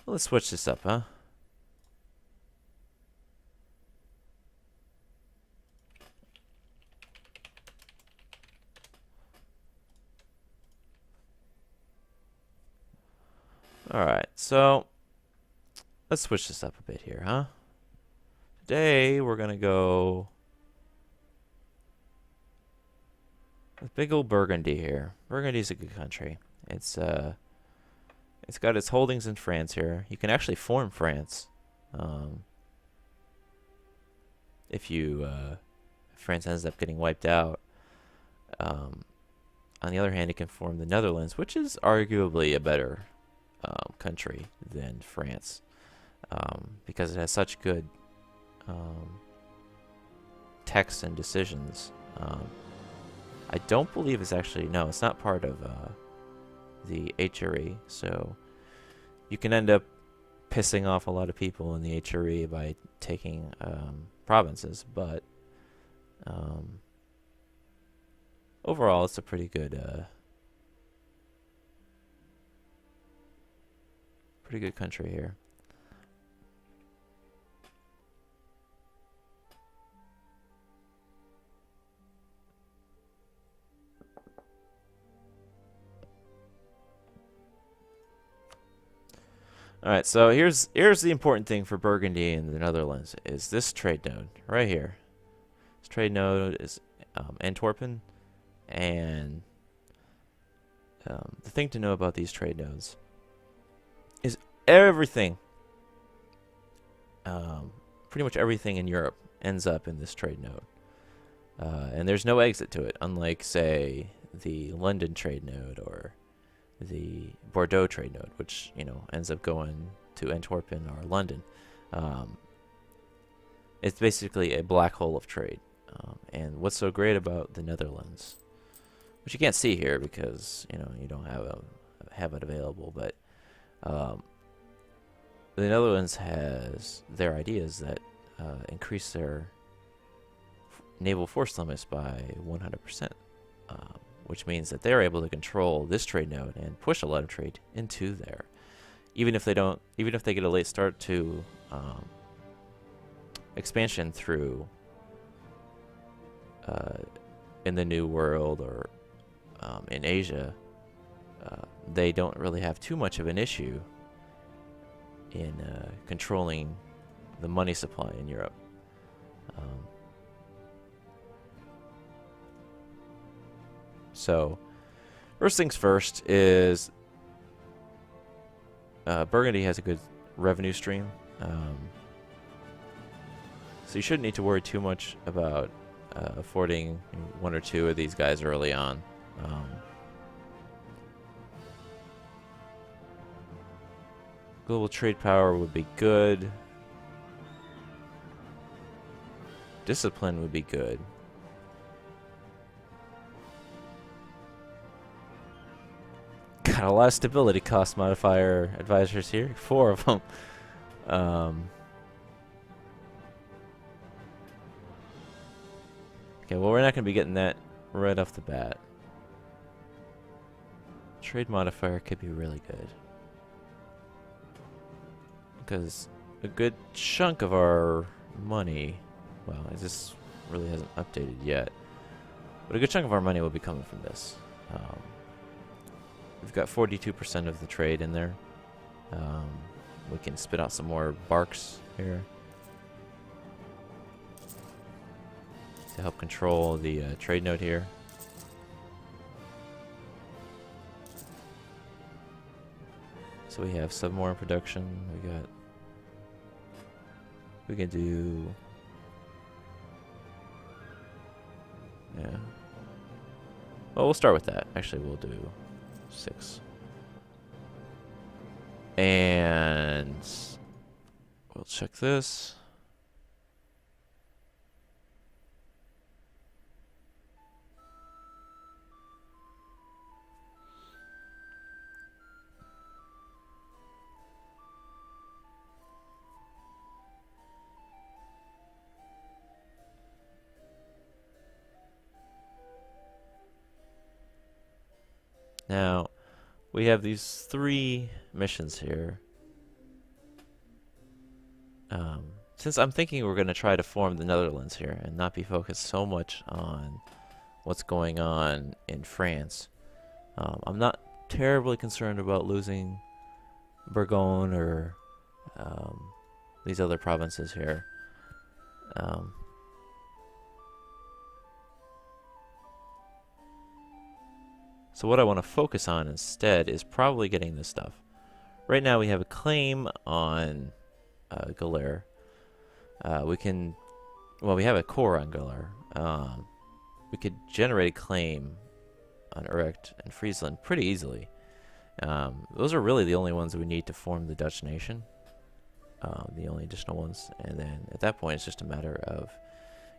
Let's switch this up, huh? Alright, so let's switch this up a bit here, huh? Today we're gonna go with big old Burgundy here. Burgundy's a good country. It's got its holdings in France here. You can actually form France, um, if France ends up getting wiped out. Um, on the other hand, it can form the Netherlands, which is arguably a better country than France, because it has such good um, texts and decisions. I don't believe it's actually, no, it's not part of the HRE, so you can end up pissing off a lot of people in the HRE by taking provinces, but um, overall, it's a pretty good country here. All right, so here's the important thing for Burgundy and the Netherlands is this trade node right here. This trade node is Antwerpen, and the thing to know about these trade nodes is everything, pretty much everything in Europe ends up in this trade node, and there's no exit to it, unlike say the London trade node or the Bordeaux trade node, which ends up going to Antwerpen or London. Um, it's basically a black hole of trade. And what's so great about the Netherlands, which you can't see here because you don't have it available, but the Netherlands has their ideas that increase their naval force limits by 100%. Which means that they're able to control this trade node and push a lot of trade into there, even if they get a late start to expansion through in the New World or in Asia. They don't really have too much of an issue in controlling the money supply in Europe. So, first things first is Burgundy has a good revenue stream. So you shouldn't need to worry too much about affording one or two of these guys early on. Global trade power would be good. Discipline would be good. Got a lot of stability cost modifier advisors here. 4 of them. Okay, well, we're not going to be getting that right off the bat. Trade modifier could be really good, because a good chunk of our money, well, this really hasn't updated yet, but a good chunk of our money will be coming from this. We've got 42% of the trade in there. We can spit out some more barks here to help control the trade node here. So we have submarine production. We can do, yeah. Well, we'll start with that. Actually, we'll do 6. And we'll check this. Now, we have these 3 missions here. since I'm thinking we're going to try to form the Netherlands here and not be focused so much on what's going on in France, I'm not terribly concerned about losing Burgundy or these other provinces here. So what I want to focus on instead is probably getting this stuff. Right now we have a claim on Galer. We have a core on Galer. We could generate a claim on Utrecht and Friesland pretty easily. Those are really the only ones that we need to form the Dutch nation. The only additional ones. And then at that point, it's just a matter of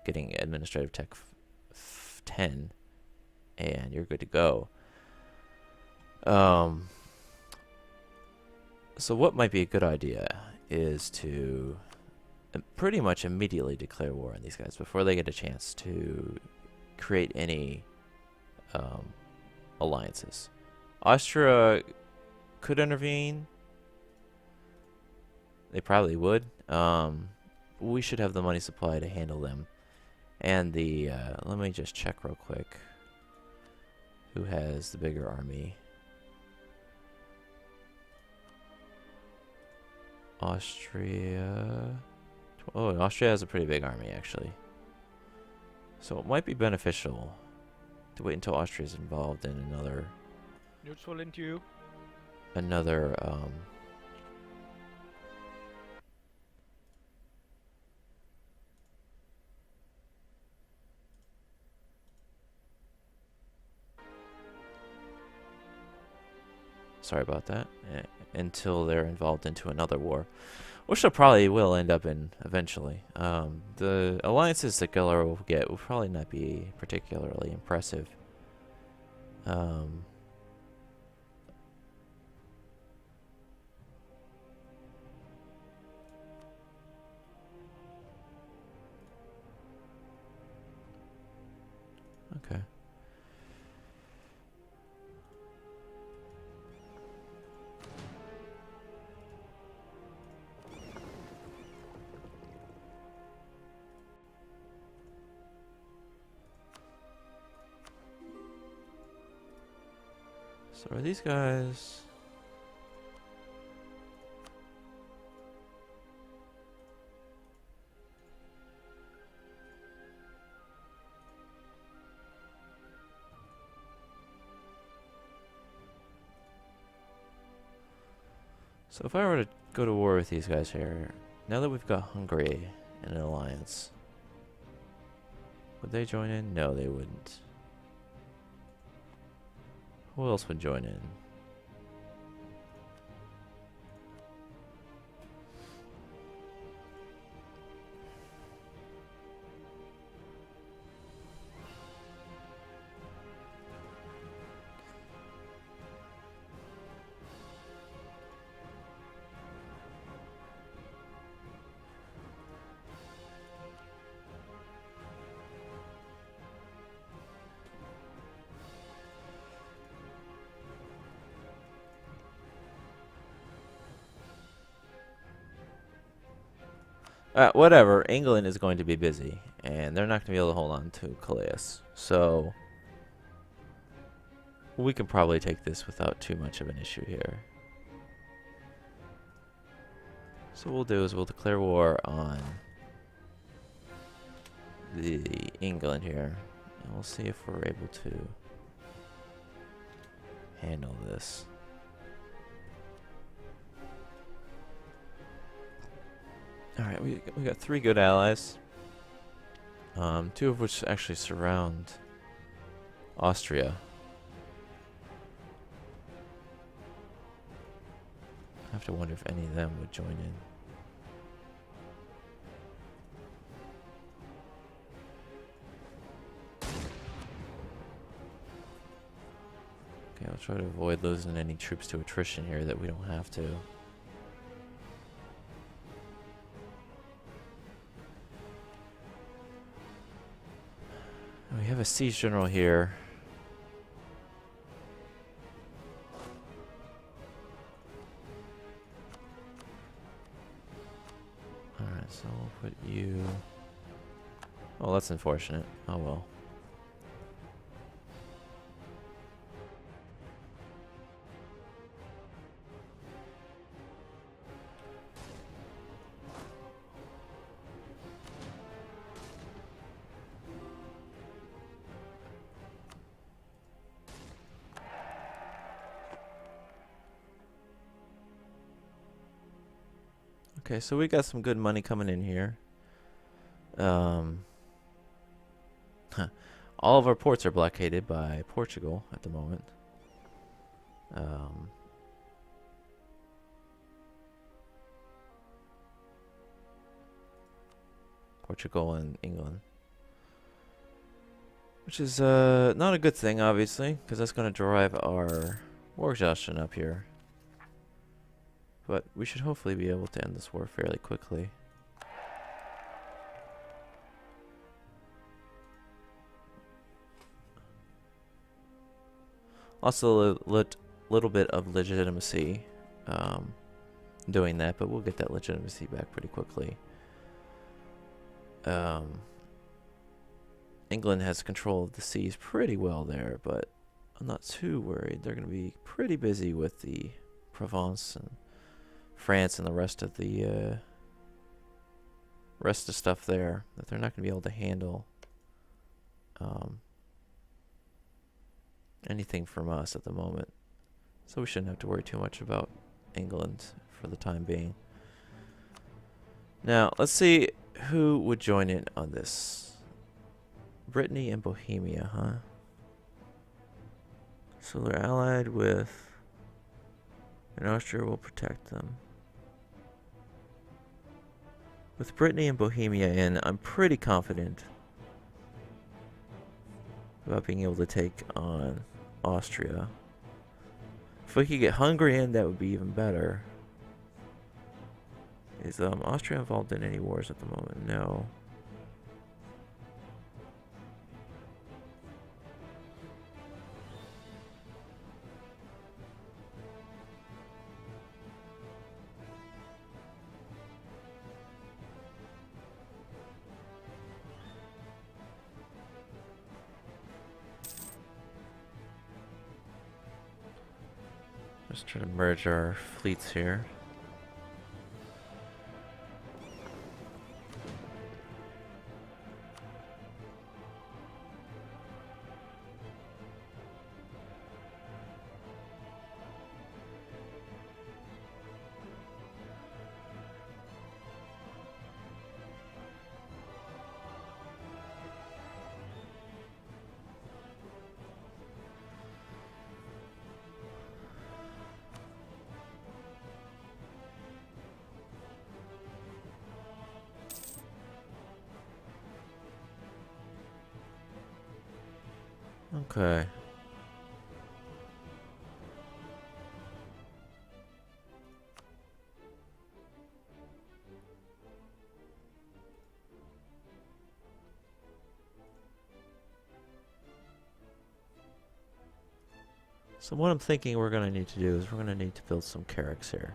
getting administrative tech 10, and you're good to go. So what might be a good idea is to pretty much immediately declare war on these guys before they get a chance to create any alliances. Austria could intervene. They probably would. We should have the money supply to handle them. And the let me just check real quick. Who has the bigger army? Austria. Oh, Austria has a pretty big army, actually. So it might be beneficial to wait until Austria is involved in another... Neutral into you. Another, sorry about that. Until they're involved into another war. Which they probably will end up in eventually. The alliances that Geller will get will probably not be particularly impressive. Okay. So are these guys... So if I were to go to war with these guys here, now that we've got Hungary in an alliance, would they join in? No, they wouldn't. Who else would join in? Whatever. England is going to be busy, and they're not going to be able to hold on to Calais. So we can probably take this without too much of an issue here. So what we'll do is we'll declare war on the England here, and we'll see if we're able to handle this. Alright, we got 3 good allies. 2 of which actually surround Austria. I have to wonder if any of them would join in. Okay, I'll try to avoid losing any troops to attrition here that we don't have to. We have a siege general here. Alright. so we'll put you... Oh, that's unfortunate. Oh well. Okay, so we got some good money coming in here. All of our ports are blockaded by Portugal at the moment. Portugal and England. Which is not a good thing, obviously, because that's going to drive our war exhaustion up here. But we should hopefully be able to end this war fairly quickly. Also, a little bit of legitimacy doing that, but we'll get that legitimacy back pretty quickly. England has control of the seas pretty well there, but I'm not too worried. They're going to be pretty busy with the Provence and France and the rest of the stuff there that they're not going to be able to handle anything from us at the moment. So we shouldn't have to worry too much about England for the time being. Now, let's see who would join in on this. Brittany and Bohemia, huh? So they're allied with... and Austria will protect them. With Brittany and Bohemia in, I'm pretty confident about being able to take on Austria. If we could get Hungary in, that would be even better. Is Austria involved in any wars at the moment? No. Let's try to merge our fleets here. Okay. So what I'm thinking we're going to need to do is we're going to need to build some carracks here.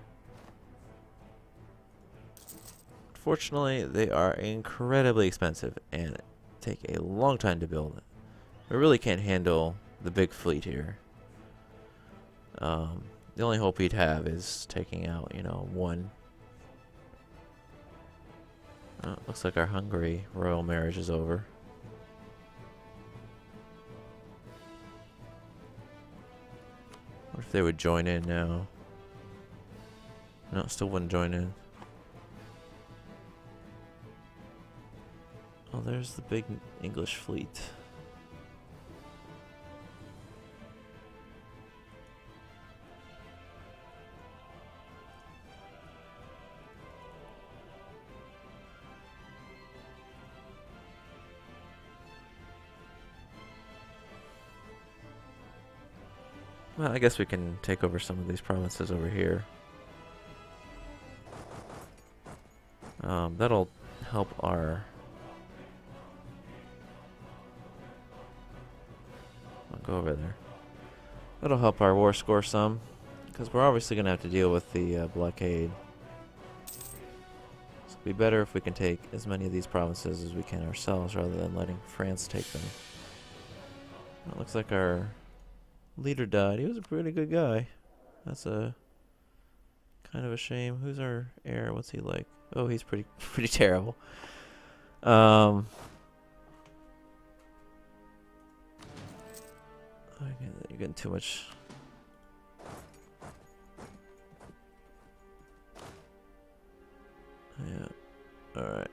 Unfortunately, they are incredibly expensive and take a long time to build. We really can't handle the big fleet here. The only hope we'd have is taking out, you know, one. Looks like our Hungary royal marriage is over. What if they would join in now? No, still wouldn't join in. Oh, there's the big English fleet. Well, I guess we can take over some of these provinces over here. That'll help our... I'll go over there. That'll help our war score some, because we're obviously going to have to deal with the blockade. So be better if we can take as many of these provinces as we can ourselves rather than letting France take them. It looks like our leader died. He was a pretty good guy. That's a kind of a shame. Who's our heir? What's he like? Oh, he's pretty terrible. You're getting too much. Yeah. All right.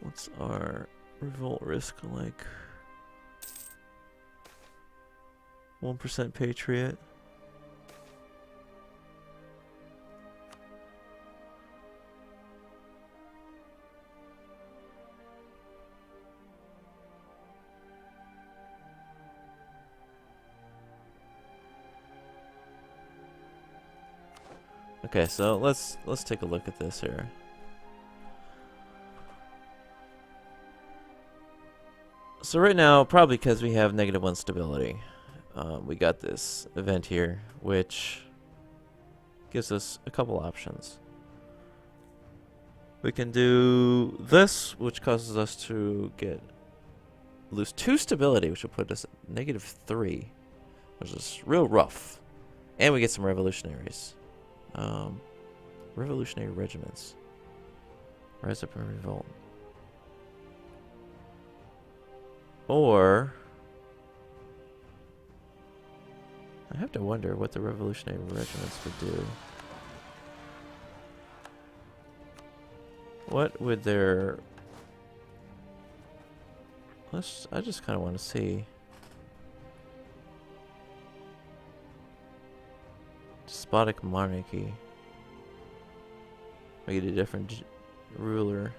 What's our revolt risk like? 1% patriot. Okay, so let's take a look at this here. So right now, probably because we have -1 stability, we got this event here, which gives us a couple options. We can do this, which causes us to lose 2 stability, which will put us at -3, which is real rough. And we get some revolutionaries. Revolutionary regiments. Rise up and revolt. Or I have to wonder what the revolutionary regiments would do. What would their... I just kind of want to see. Despotic monarchy. We get a different ruler.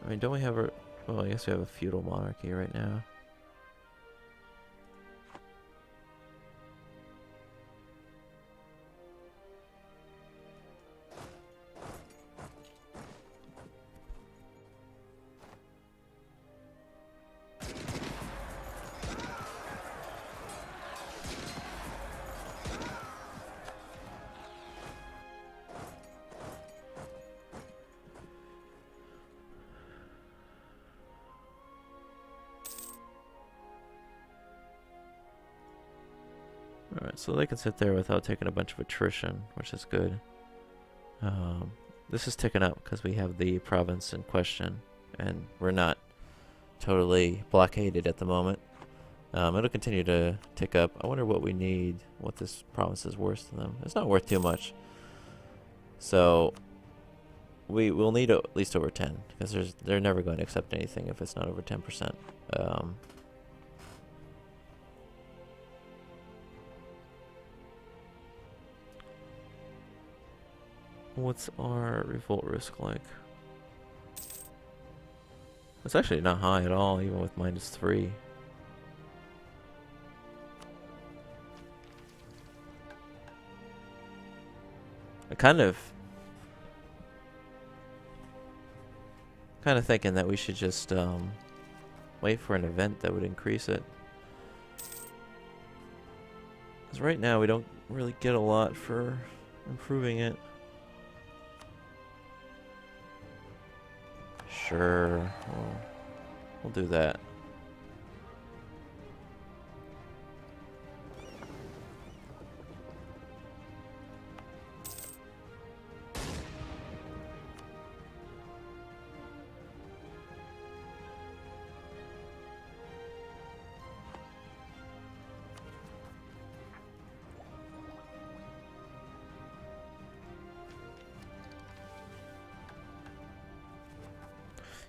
I mean, don't we have a... Well, I guess we have a feudal monarchy right now. Alright, so they can sit there without taking a bunch of attrition, which is good. This is ticking up because we have the province in question, and we're not totally blockaded at the moment. It'll continue to tick up. I wonder what we need, what this province is worth to them. It's not worth too much. So we will need at least over 10, because they're never going to accept anything if it's not over 10%. What's our revolt risk like? It's actually not high at all, even with -3. I kind of thinking that we should just wait for an event that would increase it. Because right now we don't really get a lot for improving it. Sure, we'll do that.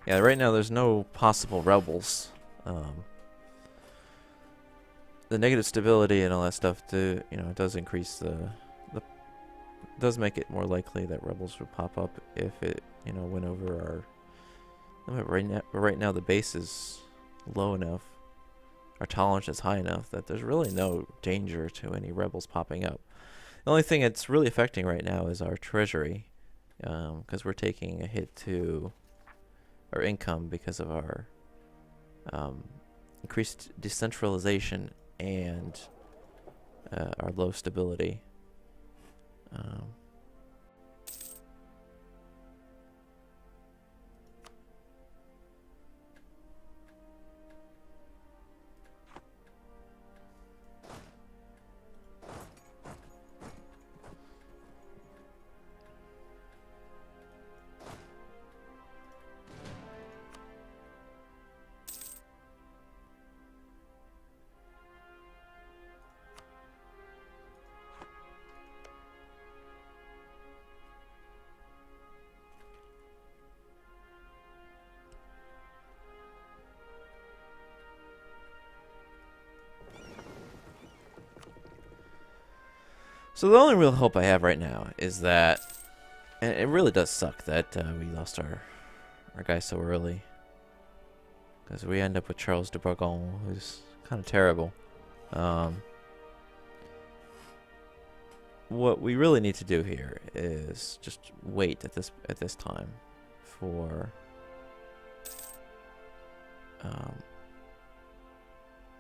Yeah, right now there's no possible rebels. The negative stability and all that stuff, it does increase does make it more likely that rebels would pop up if it, went over our limit. Right now the base is low enough, our tolerance is high enough that there's really no danger to any rebels popping up. The only thing it's really affecting right now is our treasury, because we're taking a hit to our income because of our increased decentralization and our low stability. So the only real hope I have right now is that, and it really does suck that we lost our guy so early, because we end up with Charles de Bourgogne, who's kind of terrible. What we really need to do here is just wait at this time for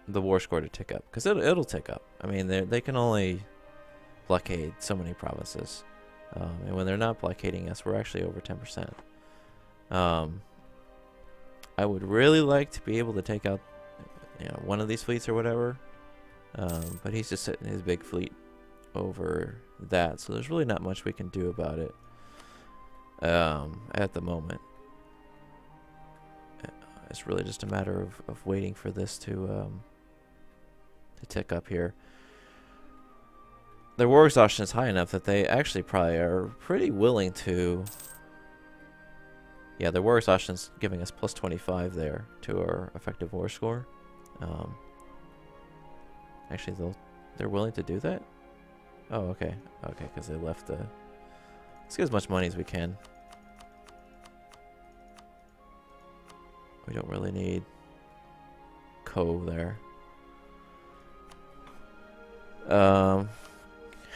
the war score to tick up, because it'll tick up. I mean, they can only blockade so many provinces, and when they're not blockading us, we're actually over 10%. I would really like to be able to take out, one of these fleets or whatever, but he's just sitting his big fleet over that, so there's really not much we can do about it at the moment. It's really just a matter of waiting for this to tick up here. Their war exhaustion is high enough that they actually probably are pretty willing to... Yeah, their war exhaustion is giving us plus 25 there to our effective war score. Actually, they're willing to do that? Oh, okay. Okay, because they left the... Let's get as much money as we can. We don't really need Co there.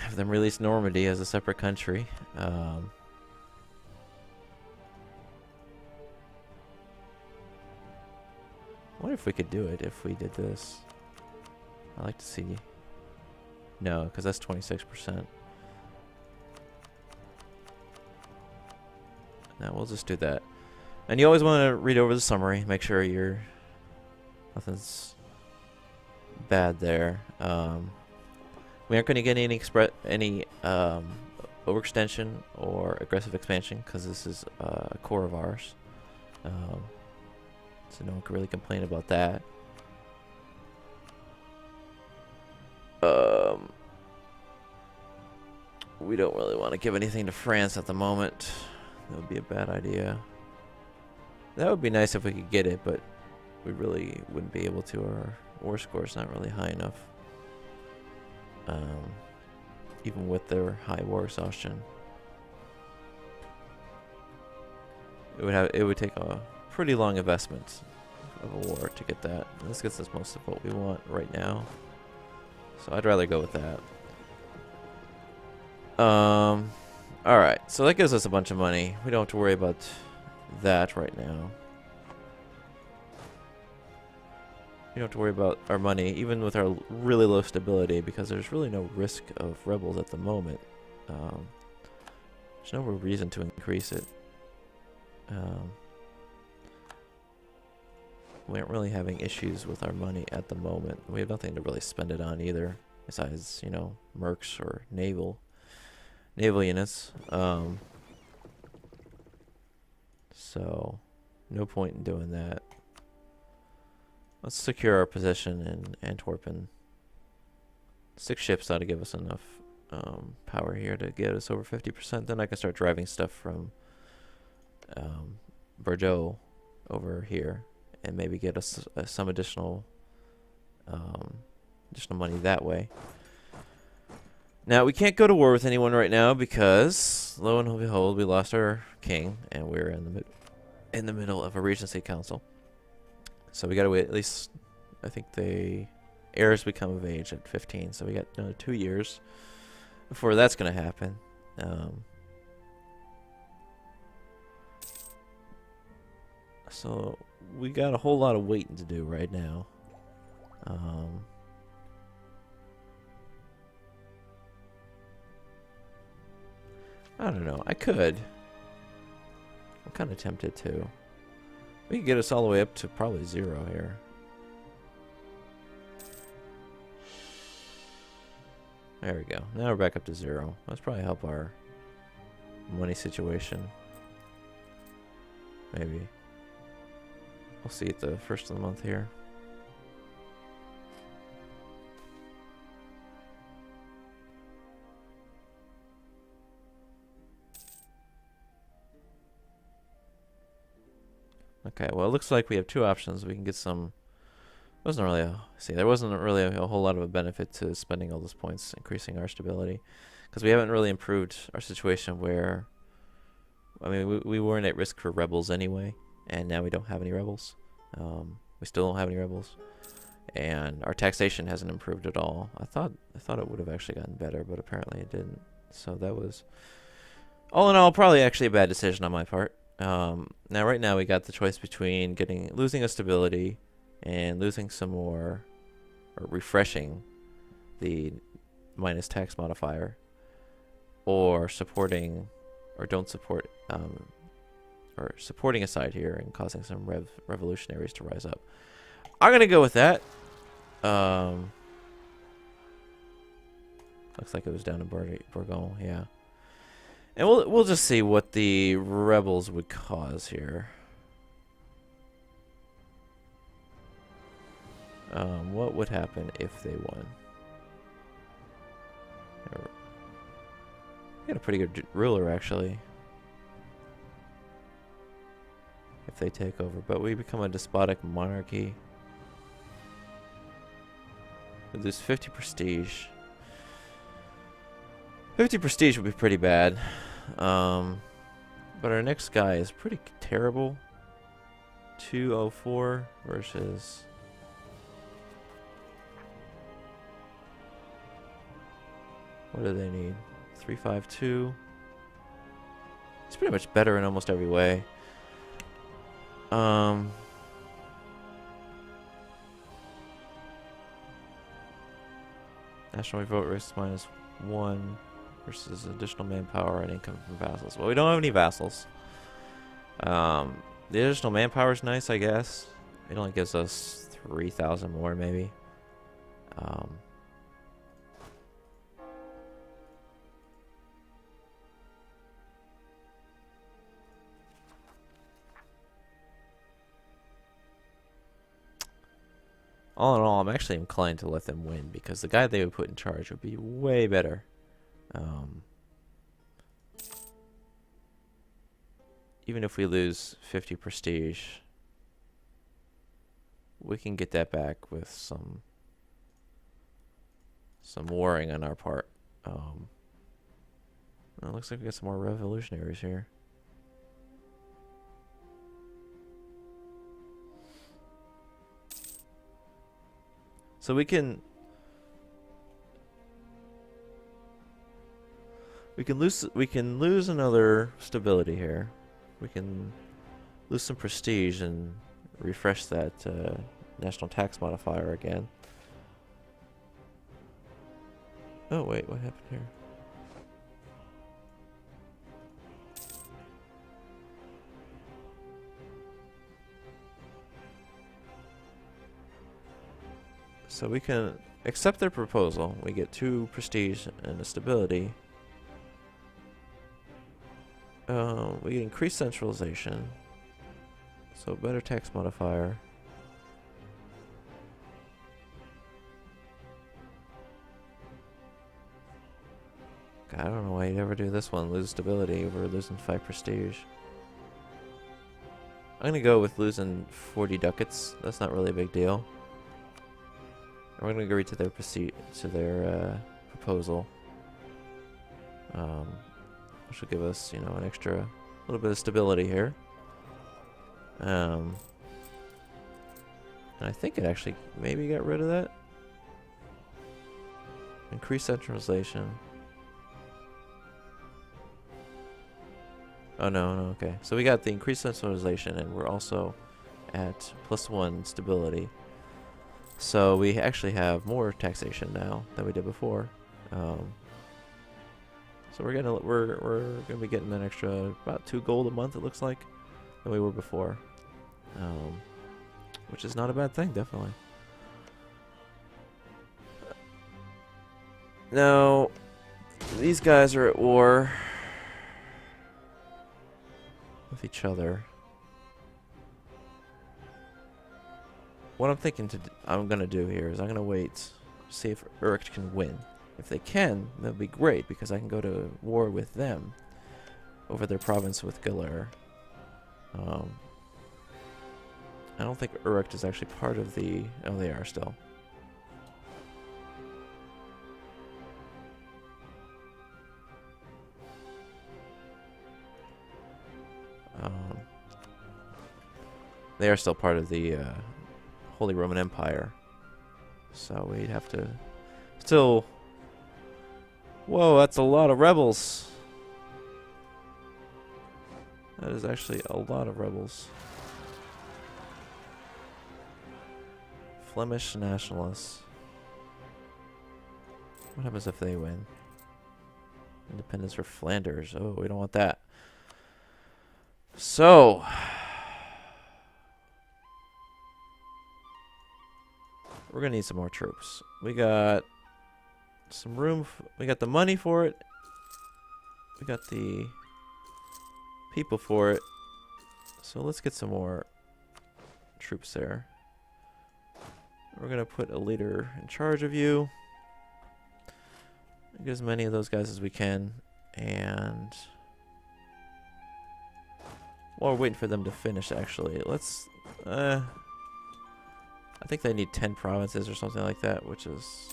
Have them release Normandy as a separate country. I wonder if we could do it if we did this. I'd like to see. No, because that's 26%. No, we'll just do that. And you always want to read over the summary. Make sure nothing's bad there. We aren't going to get any overextension or aggressive expansion because this is a core of ours. So no one can really complain about that. We don't really want to give anything to France at the moment. That would be a bad idea. That would be nice if we could get it, but we really wouldn't be able to. Our war score is not really high enough. Even with their high war exhaustion, it would take a pretty long investment of a war to get that. And this gets us most of what we want right now, so I'd rather go with that. All right, so that gives us a bunch of money. We don't have to worry about that right now. We don't have to worry about our money, even with our really low stability, because there's really no risk of rebels at the moment. There's no real reason to increase it. We aren't really having issues with our money at the moment. We have nothing to really spend it on either, besides, mercs or naval units. So, no point in doing that. Let's secure our position in Antwerpen. 6 ships ought to give us enough power here to get us over 50%. Then I can start driving stuff from Bordeaux over here, and maybe get us some additional money that way. Now, we can't go to war with anyone right now because, lo and behold, we lost our king, and we're in the middle of a regency council. So we gotta wait at least, I think the heirs become of age at 15, so we got another 2 years before that's gonna happen. So we got a whole lot of waiting to do right now. I don't know. I could. I'm kind of tempted to. We could get us all the way up to probably 0 here. There we go. Now we're back up to 0. That's probably help our money situation. Maybe. We'll see at the first of the month here. Okay, well, it looks like we have 2 options. We can get some. Wasn't really a there wasn't really a whole lot of a benefit to spending all those points, increasing our stability, because we haven't really improved our situation. Where, I mean, we weren't at risk for rebels anyway, and now we don't have any rebels. We still don't have any rebels, and our taxation hasn't improved at all. I thought it would have actually gotten better, but apparently it didn't. So that was, all in all, probably actually a bad decision on my part. Now, right now, we got the choice between losing a stability and losing some more, or refreshing the minus tax modifier, or supporting, or don't support, or supporting a side here and causing some revolutionaries to rise up. I'm gonna go with that. Looks like it was down in Burgundy, yeah. And we'll just see what the rebels would cause here. What would happen if they won? We got a pretty good ruler, actually. If they take over, but we become a despotic monarchy. We lose 50 prestige. 50 prestige would be pretty bad. But our next guy is pretty terrible. 204 versus... What do they need? 352. It's pretty much better in almost every way. National revolt risk -1 versus additional manpower and income from vassals. Well, we don't have any vassals. The additional manpower is nice, I guess. It only gives us 3,000 more, maybe. All in all, I'm actually inclined to let them win, because the guy they would put in charge would be way better. Even if we lose 50 prestige, we can get that back with some warring on our part. Well, it looks like we got some more revolutionaries here. So we can lose another stability here. We can lose some prestige and refresh that national tax modifier again. Oh wait, what happened here? So we can accept their proposal. We get 2 prestige and a stability. We get increased centralization. So better tax modifier. God, I don't know why you'd ever do this one. Lose stability over losing 5 prestige. I'm gonna go with losing 40 ducats. That's not really a big deal. We're gonna agree to their proposal, which will give us, you know, an extra little bit of stability here. And I think it actually maybe got rid of that. Increase centralization. Oh no, okay. So we got the increased centralization, and we're also at +1 stability. So we actually have more taxation now than we did before. So we're gonna be getting an extra about 2 gold a month. It looks like than we were before, which is not a bad thing, definitely. Now, these guys are at war with each other. What I'm gonna do here is I'm gonna wait, see if Uruk can win. If they can, that'll be great because I can go to war with them over their province with Galer. I don't think Uruk is actually part of the. Oh, they are still. They are still part of the Holy Roman Empire. So we'd have to still. Whoa, that's a lot of rebels. That is actually a lot of rebels. Flemish nationalists. What happens if they win? Independence for Flanders. Oh, we don't want that. So. We're going to need some more troops. We got some room. We got the money for it. We got the people for it. So let's get some more troops there. We're going to put a leader in charge of you. Get as many of those guys as we can. And while we're waiting for them to finish, actually, let's... I think they need 10 provinces or something like that, which is...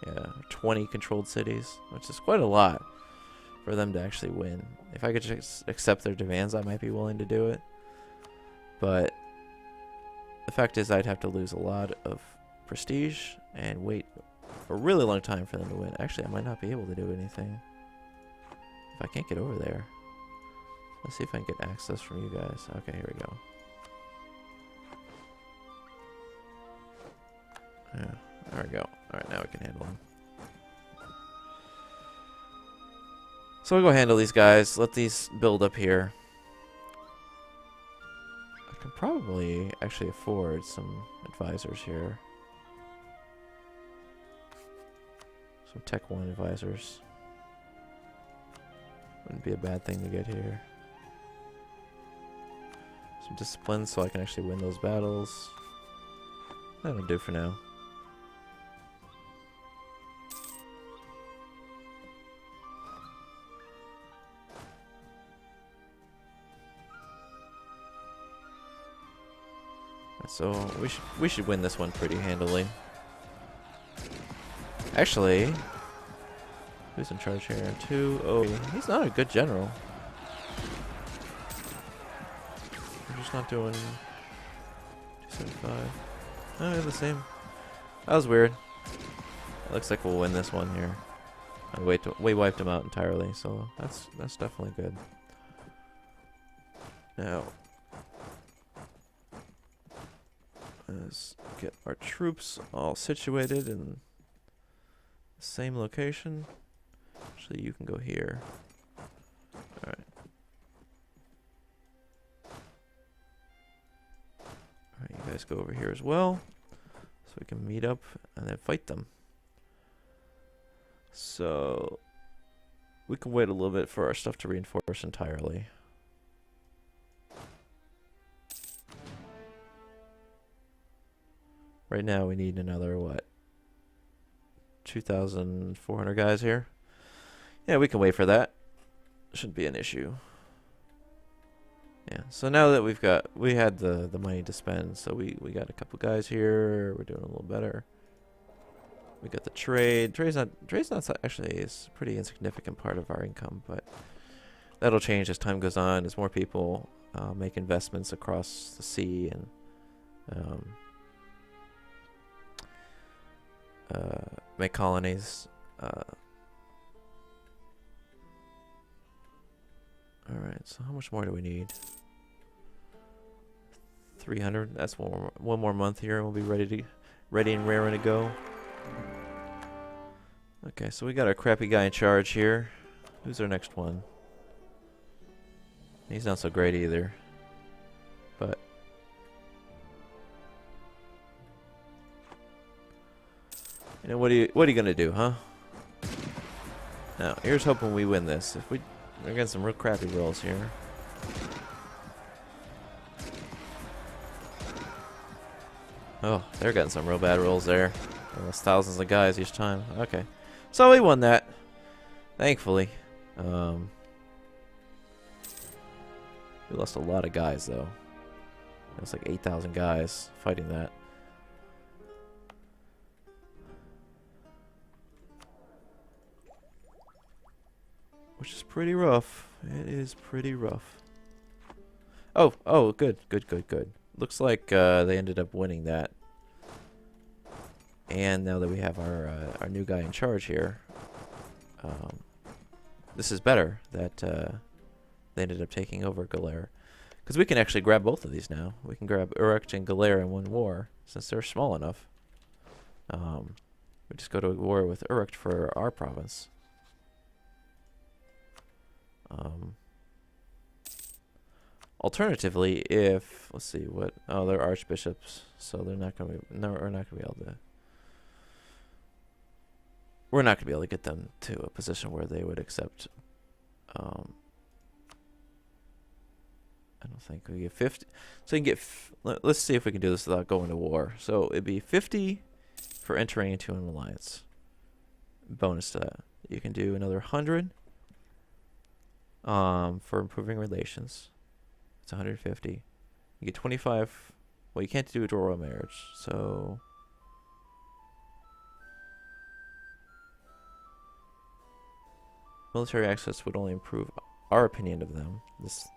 Yeah, 20 controlled cities, which is quite a lot for them to actually win. If I could just accept their demands, I might be willing to do it. But the fact is I'd have to lose a lot of prestige and wait a really long time for them to win. Actually, I might not be able to do anything if I can't get over there. Let's see if I can get access from you guys. Okay, here we go. Yeah, there we go. Alright, now we can handle them. So we'll go handle these guys. Let these build up here. I can probably actually afford some advisors here. Some Tech 1 advisors. Wouldn't be a bad thing to get here. Some discipline so I can actually win those battles. That'll do for now. So we should win this one pretty handily. Actually, who's in charge here? 2-0. He's not a good general. We're just not doing 275. Oh, they're the same. That was weird. It looks like we'll win this one here. We wiped him out entirely, so that's definitely good. Now, let's get our troops all situated in the same location. Actually, you can go here. Alright. Alright, you guys go over here as well. So we can meet up and then fight them. So we can wait a little bit for our stuff to reinforce entirely. Right now we need another, what, 2,400 guys here? Yeah, we can wait for that. Shouldn't be an issue. Yeah, so now that we had the money to spend, so we got a couple guys here. We're doing a little better. We got the trade. Trade's not actually, it's a pretty insignificant part of our income, but that'll change as time goes on, as more people make investments across the sea and make colonies. Alright, so how much more do we need? 300. That's one more month here and we'll be ready to ready and raring to go. Okay, so we got our crappy guy in charge here. Who's our next one? He's not so great either. But you know, what are you gonna do, huh? Now, here's hoping we win this. If we're getting some real crappy rolls here. Oh, they're getting some real bad rolls there. Almost thousands of guys each time. Okay. So we won that. Thankfully. We lost a lot of guys, though. It was like 8,000 guys fighting that. Which is pretty rough. It is pretty rough. Oh, good. Looks like they ended up winning that. And now that we have our new guy in charge here, this is better that they ended up taking over Galera. Because we can actually grab both of these now. We can grab Uruk and Galera in one war, since they're small enough. We just go to war with Uruk for our province. Alternatively, if let's see what they're archbishops, so they're not gonna be we're not gonna be able to. We're not gonna be able to get them to a position where they would accept. I don't think we get 50. So you can get. Let's see if we can do this without going to war. So it'd be 50 for entering into an alliance. Bonus to that, you can do another 100. For improving relations, it's 150. You get 25. Well, you can't do a royal marriage, so military access would only improve our opinion of them.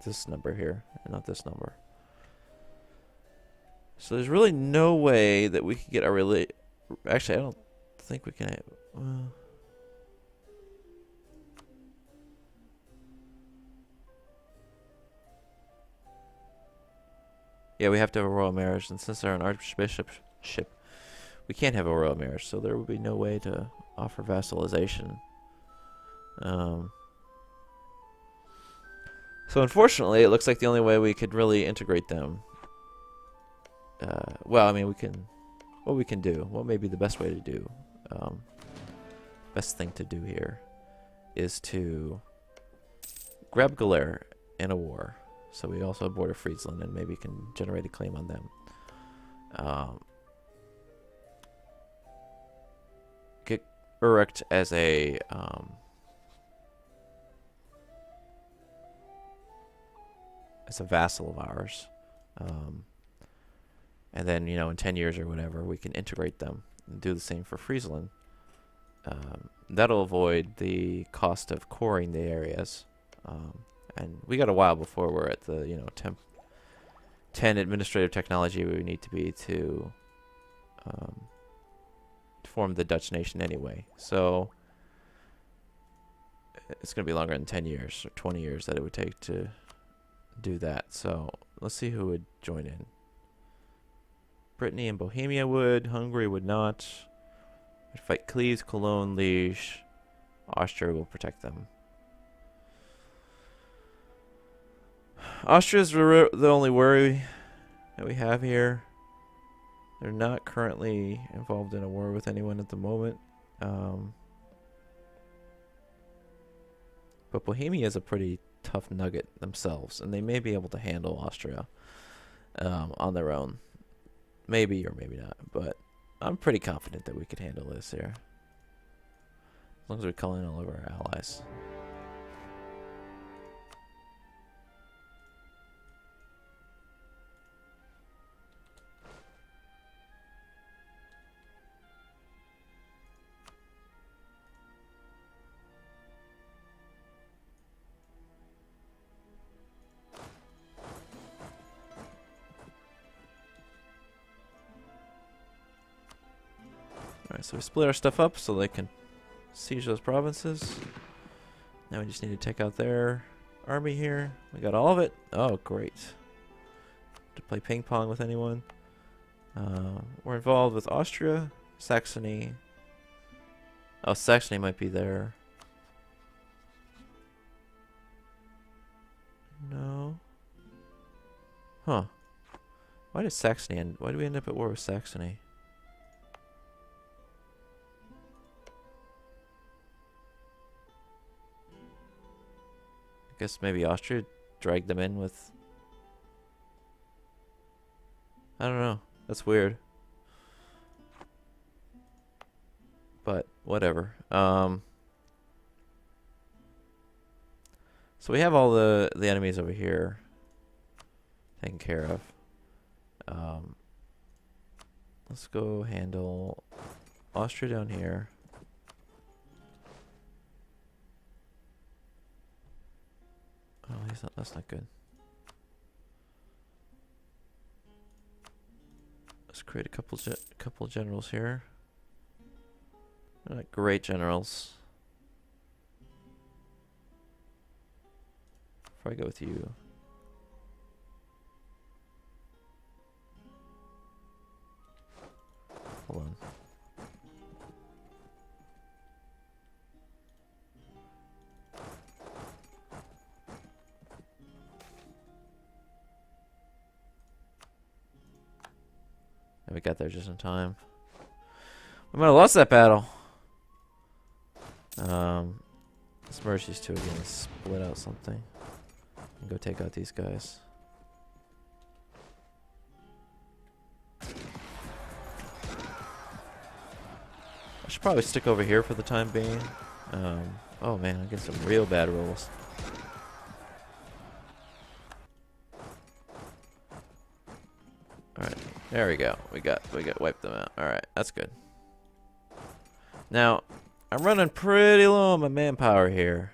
This number here, and not this number. So there's really no way that we could get our Actually, I don't think we can. Well. Yeah, we have to have a royal marriage, and since they're an archbishopship, we can't have a royal marriage, so there would be no way to offer vassalization. So unfortunately, it looks like the only way we could really integrate them. Well, I mean, what we can do, what may be the best way to do, best thing to do here, is to grab Galera in a war. So we also border Friesland and maybe can generate a claim on them. Get Uruk as a vassal of ours. And then, you know, in 10 years or whatever, we can integrate them and do the same for Friesland. That'll avoid the cost of coring the areas. And we got a while before we're at the, you know, 10 administrative technology we need to be to form the Dutch nation anyway. So it's going to be longer than 10 years or 20 years that it would take to do that. So let's see who would join in. Brittany and Bohemia would. Hungary would not. We'd fight Cleves, Cologne, Liège. Austria will protect them. Austria's the only worry that we have here. They're not currently involved in a war with anyone at the moment. But Bohemia is a pretty tough nugget themselves, and they may be able to handle Austria on their own. Maybe or maybe not, but I'm pretty confident that we could handle this here. As long as we call in all of our allies. Alright, so we split our stuff up so they can siege those provinces. Now we just need to take out their army here. We got all of it. Oh, great. To play ping pong with anyone. We're involved with Austria, Saxony. Oh, Saxony might be there. No. Huh. Why did Saxony end? Why did we end up at war with Saxony? I guess maybe Austria dragged them in with... I don't know. That's weird. But whatever. So we have all the enemies over here taken care of. Let's go handle Austria down here. Oh, that's not good. Let's create a couple generals here. They're not great generals. Before I go with you. Hold on. And we got there just in time. We might have lost that battle. Let's merge these two again and split out something. And go take out these guys. I should probably stick over here for the time being. Oh man, I get some real bad rolls. Alright, there we go. We got wiped them out. Alright, that's good. Now, I'm running pretty low on my manpower here.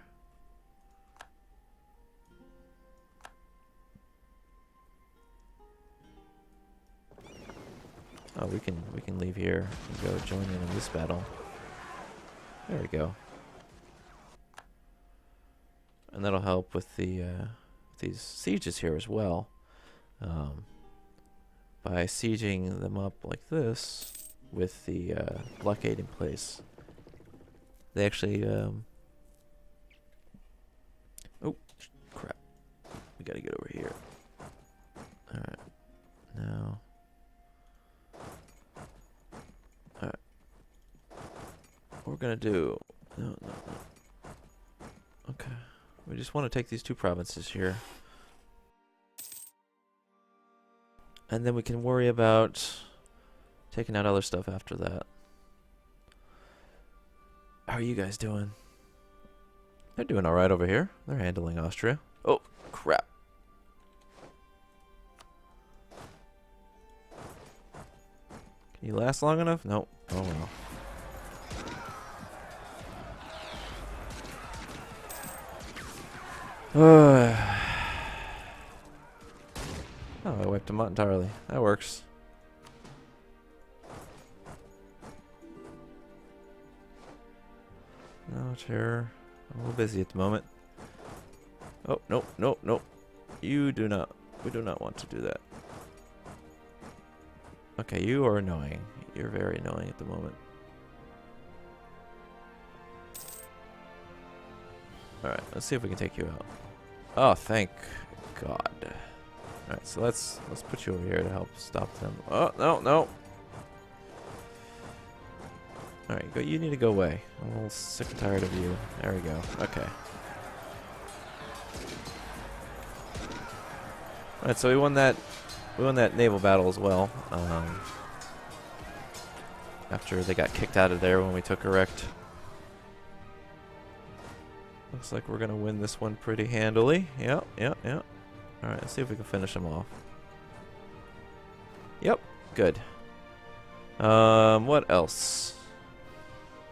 Oh, we can leave here and go join in this battle. There we go. And that'll help with the these sieges here as well. By sieging them up like this with the blockade in place. They actually oh crap. We gotta get over here. Alright. Now what we're gonna do. No. Okay. We just want to take these two provinces here. And then we can worry about taking out other stuff after that. How are you guys doing? They're doing alright over here. They're handling Austria. Oh, crap. Can you last long enough? Nope. Oh well. Oh, I wiped them out entirely. That works. No terror. I'm a little busy at the moment. Oh, nope. You do not. We do not want to do that. Okay, you are annoying. You're very annoying at the moment. Alright, let's see if we can take you out. Oh, thank God. Alright, so let's put you over here to help stop them. Oh, no. Alright, you need to go away. I'm a little sick and tired of you. There we go. Okay. Alright, so we won that naval battle as well. After they got kicked out of there when we took erect. Looks like we're gonna win this one pretty handily. Yep. Alright, let's see if we can finish them off. Yep, good. What else?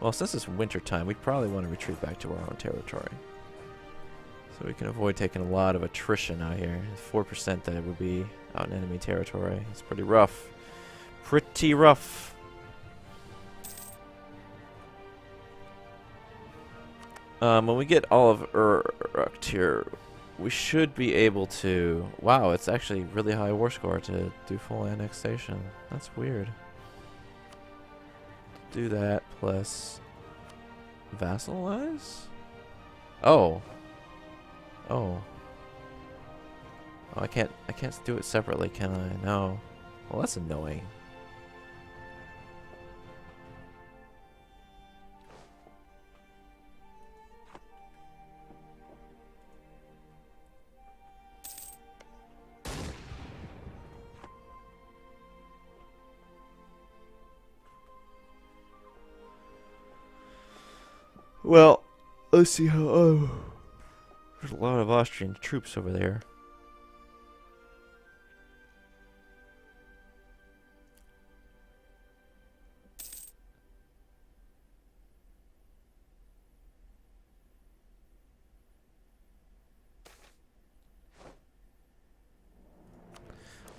Well, since it's winter time, we probably want to retreat back to our own territory. So we can avoid taking a lot of attrition out here. 4% that it would be out in enemy territory. It's pretty rough. Pretty rough. When we get all of Uruk here, we should be able to... Wow, it's actually really high war score to do full annexation. That's weird. Do that plus vassalize? Oh. Oh. Oh, I can't do it separately, can I? No. Well, that's annoying. Well, let's see how... Oh. There's a lot of Austrian troops over there.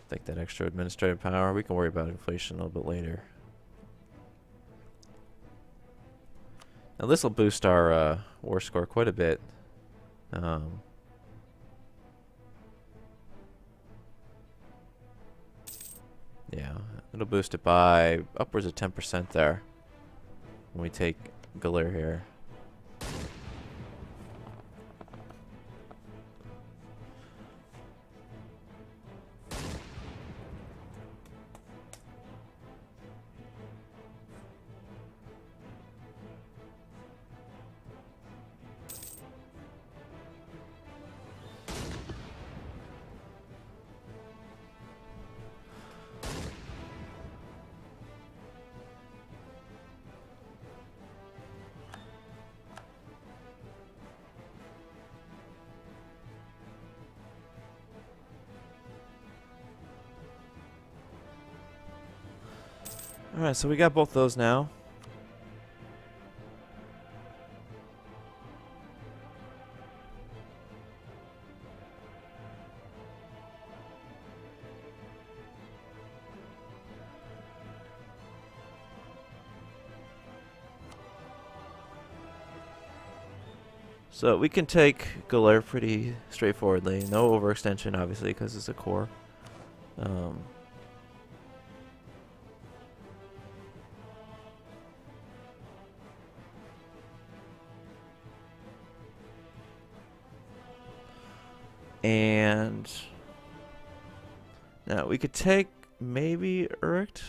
Take that extra administrative power. We can worry about inflation a little bit later. Now this will boost our war score quite a bit. Yeah, it'll boost it by upwards of 10% there when we take Galir here. Alright, so we got both those now. So we can take Galer pretty straightforwardly. No overextension, obviously, because it's a core. And now we could take maybe Uricht.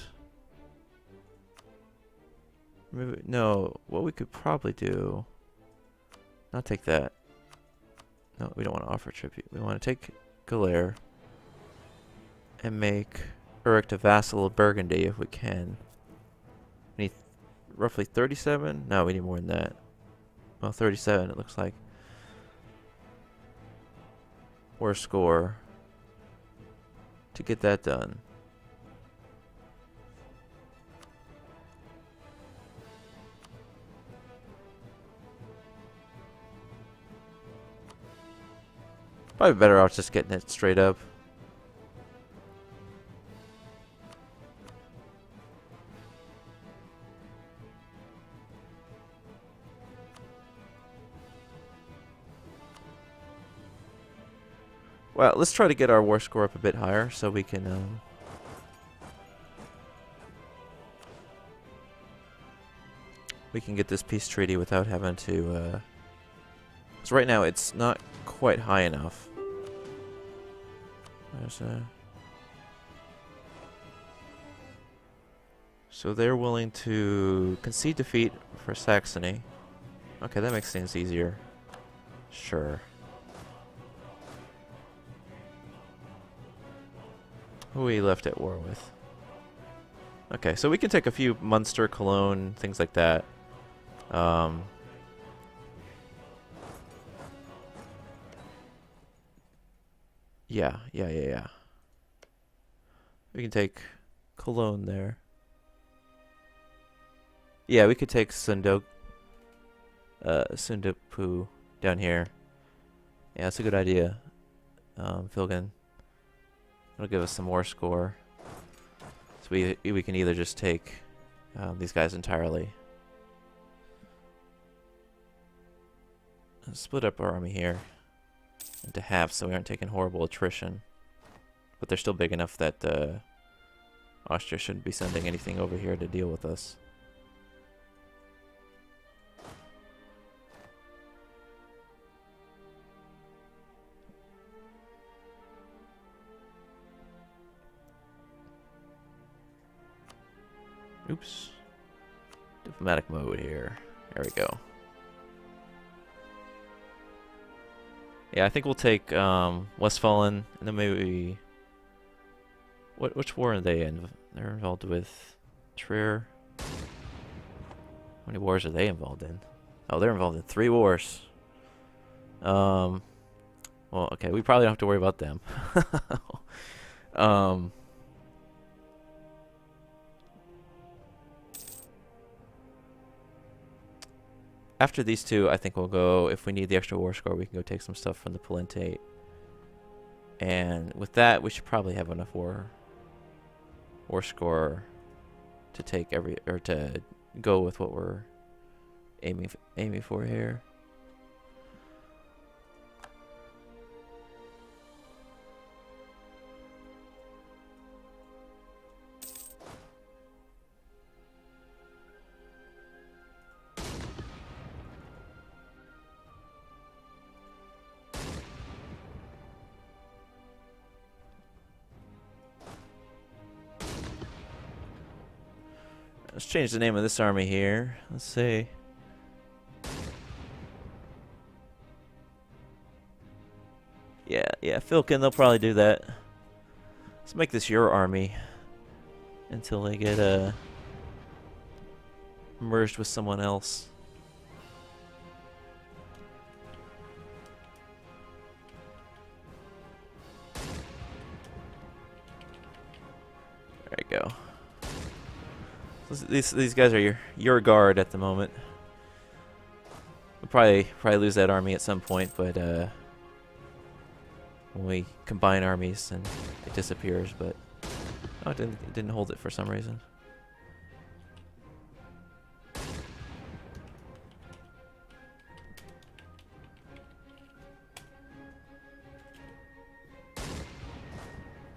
Maybe, no, what we could probably do, not take that. No, we don't want to offer tribute. We want to take Galer and make Uricht a vassal of Burgundy if we can. We need roughly 37? No, we need more than that. Well, 37 it looks like. Or score to get that done. Probably better off just getting it straight up. Well, let's try to get our war score up a bit higher so we can get this peace treaty without having to because right now it's not quite high enough. So they're willing to concede defeat for Saxony. Okay, that makes things easier. Sure. Who are we left at war with? Okay, so we can take a few Munster, Cologne, things like that. Yeah. We can take Cologne there. Yeah, we could take Sundopu down here. Yeah, that's a good idea. Filgan. It'll give us some more score. So we can either just take these guys entirely. Split up our army here. into half so we aren't taking horrible attrition. But they're still big enough that Austria shouldn't be sending anything over here to deal with us. Oops. Diplomatic mode here. There we go. Yeah, I think we'll take Westfalen, and then maybe... Which war are they in? They're involved with Trier. How many wars are they involved in? Oh, they're involved in 3 wars. Well, okay, we probably don't have to worry about them. After these 2, I think we'll go, if we need the extra war score, we can go take some stuff from the Palentate. And with that, we should probably have enough war score to take to go with what we're aiming for here. Let's change the name of this army here. Let's see. Yeah, Filkin, they'll probably do that. Let's make this your army until they get merged with someone else. There you go. These guys are your guard at the moment. We'll probably lose that army at some point, but when we combine armies and it disappears. But oh, it didn't hold it for some reason.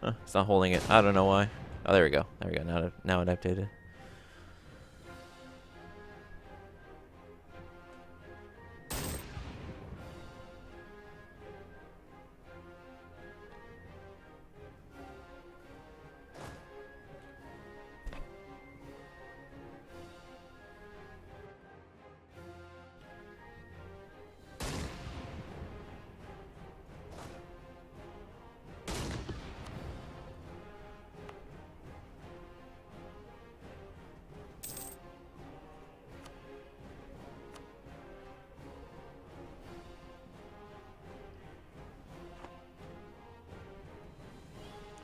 Huh, it's not holding it. I don't know why. Oh, there we go. There we go. Now it updated.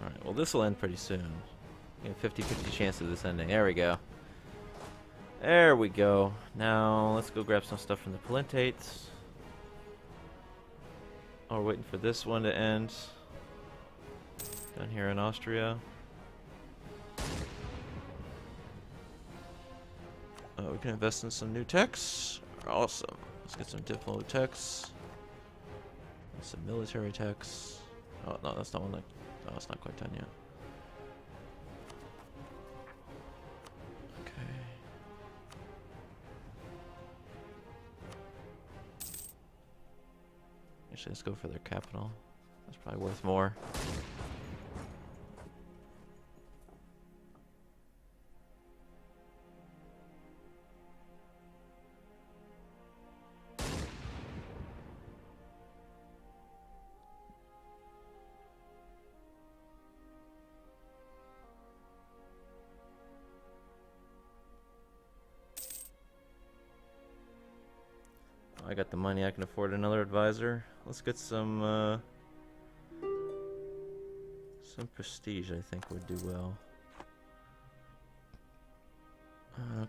Alright, well this will end pretty soon. You have 50-50 chance of this ending. There we go. There we go. Now let's go grab some stuff from the Palentates. Oh, we're waiting for this one to end. Down here in Austria. We can invest in some new techs. Awesome. Let's get some diplo techs. Some military techs. Oh no, that's not one like. Oh, it's not quite done yet. Okay. Actually, let's go for their capital. That's probably worth more. I got the money, I can afford another advisor. Let's get some prestige, I think would do well.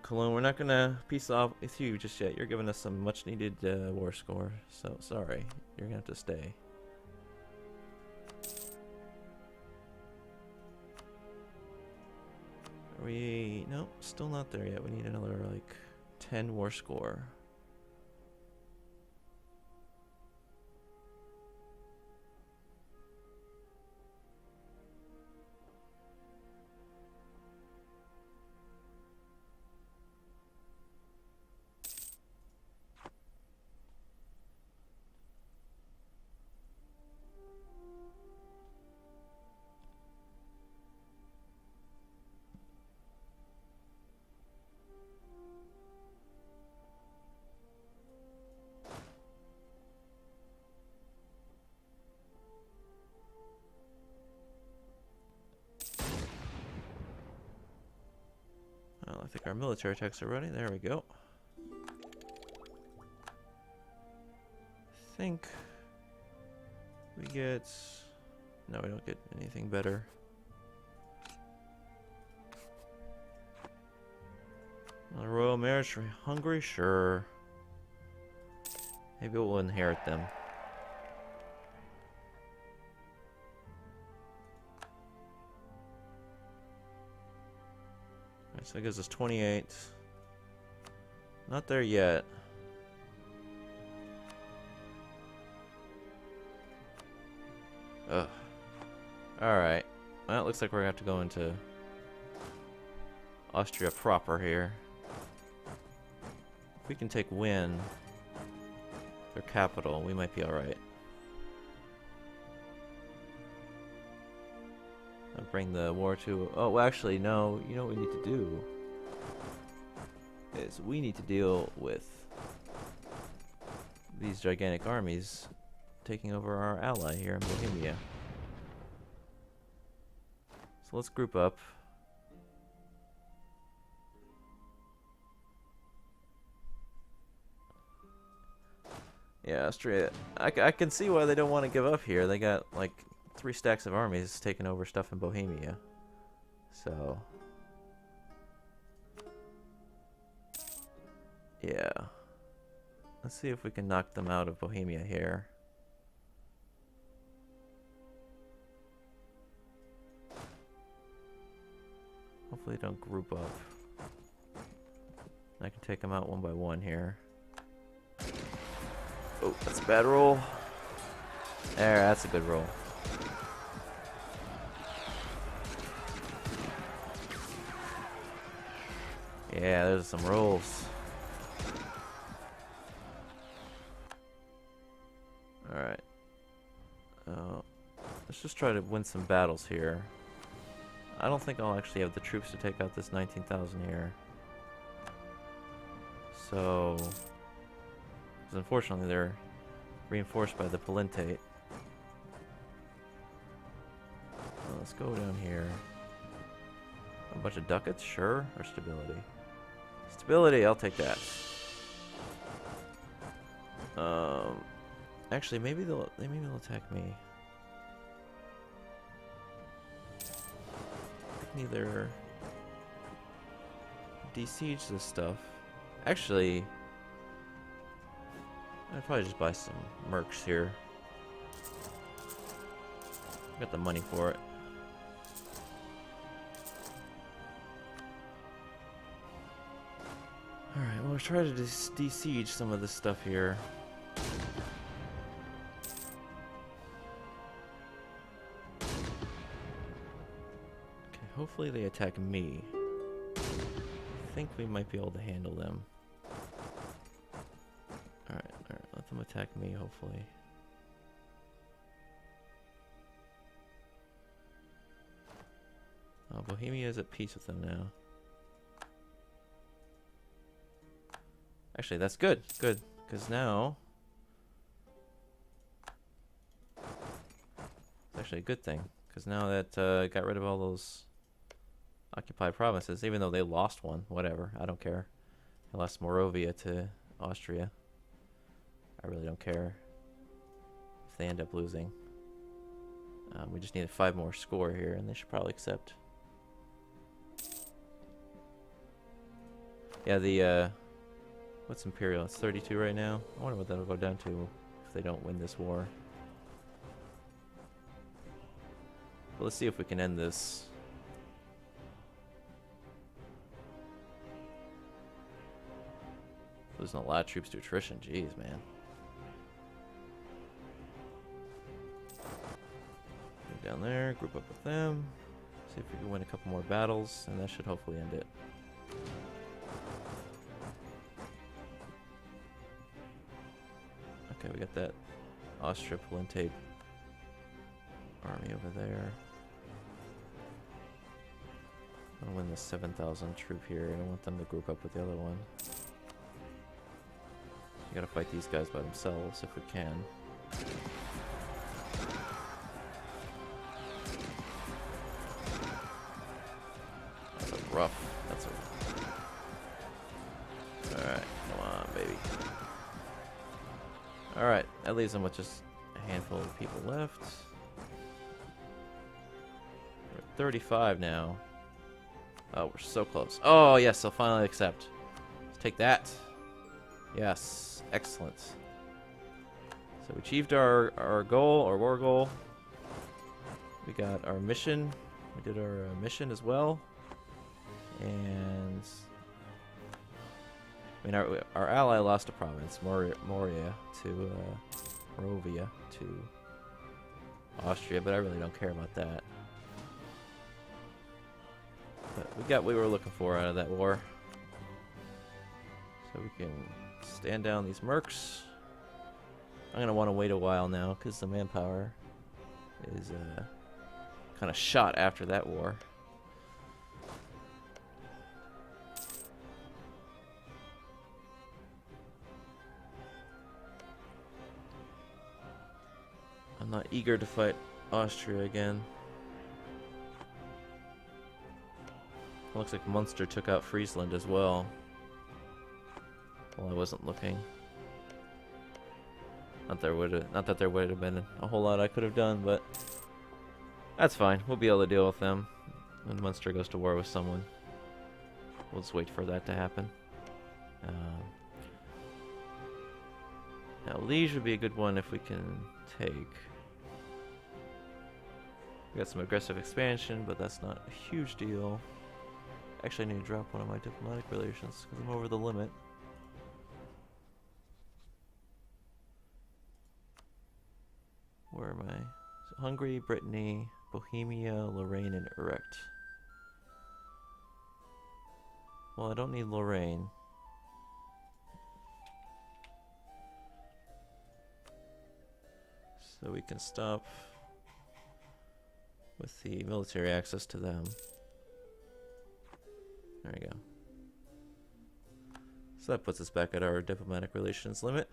Cologne, we're not gonna peace off with you just yet. You're giving us some much needed war score. So sorry, you're gonna have to stay. Are we? Nope, still not there yet. We need another like 10 war score. think our military attacks are ready. There we go. I think we get... No, we don't get anything better. The royal marriage for Hungary? Sure. Maybe we'll inherit them. Alright, so that gives us 28. Not there yet. Ugh. Alright. Well, it looks like we're gonna have to go into Austria proper here. If we can take Wien, their capital, we might be alright. I'll bring the war to... Oh, well, actually, no. You know what we need to do? Is we need to deal with these gigantic armies taking over our ally here in Bohemia. So let's group up. Yeah, Austria. I can see why they don't want to give up here. They got like 3 stacks of armies taking over stuff in Bohemia. So yeah. Let's see if we can knock them out of Bohemia here. Hopefully they don't group up. I can take them out one by one here. Oh, that's a bad roll. There, that's a good roll. Yeah, there's some rolls. Alright. Let's just try to win some battles here. I don't think I'll actually have the troops to take out this 19,000 here. So... because unfortunately they're reinforced by the Palentate. Let's go down here. A bunch of ducats, sure, or stability. Stability, I'll take that. Actually, maybe they'll attack me. I can either besiege this stuff. Actually, I'd probably just buy some mercs here. Got the money for it. Alright, well, we'll try to besiege some of this stuff here. Okay, hopefully they attack me. I think we might be able to handle them. Alright, let them attack me, hopefully. Oh, Bohemia is at peace with them now. Actually, that's good. Good. Because now... it's actually a good thing. Because now that got rid of all those occupied provinces, even though they lost one. Whatever. I don't care. They lost Moravia to Austria. I really don't care if they end up losing. We just need a 5 more score here, and they should probably accept. Yeah, the... what's Imperial? It's 32 right now. I wonder what that'll go down to if they don't win this war. But let's see if we can end this. Losing a lot of troops to attrition. Jeez, man. Go down there, group up with them. See if we can win a couple more battles, and that should hopefully end it. Okay, we got that Austria-Palentate army over there. I'm gonna win the 7,000 troop here. I don't want them to group up with the other one. We gotta fight these guys by themselves if we can. That's a rough. That's a Alright, that leaves them with just a handful of people left. We're at 35 now. Oh, we're so close. Oh, yes, they'll finally accept. Let's take that. Yes, excellent. So we achieved our goal, our war goal. We got our mission. We did our mission as well. And I mean, our ally lost a province, Moravia to Austria, but I really don't care about that. But we got what we were looking for out of that war. So we can stand down these mercs. I'm gonna want to wait a while now because the manpower is kind of shot after that war. I'm not eager to fight Austria again. Looks like Munster took out Friesland as well. Well, I wasn't looking. Not that there would have been a whole lot I could have done, but that's fine. We'll be able to deal with them when Munster goes to war with someone. We'll just wait for that to happen. Now, Liege would be a good one if we can take. We got some aggressive expansion, but that's not a huge deal. Actually, I need to drop one of my diplomatic relations because I'm over the limit. Where am I? So Hungary, Brittany, Bohemia, Lorraine, and Utrecht. Well, I don't need Lorraine. So we can stop with the military access to them. There we go. So that puts us back at our diplomatic relations limit.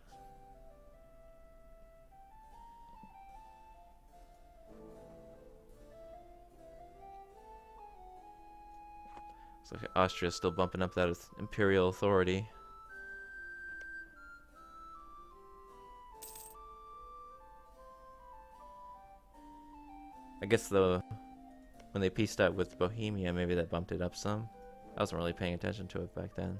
Looks like Austria's still bumping up that imperial authority. I guess when they pieced out with Bohemia, maybe that bumped it up some. I wasn't really paying attention to it back then.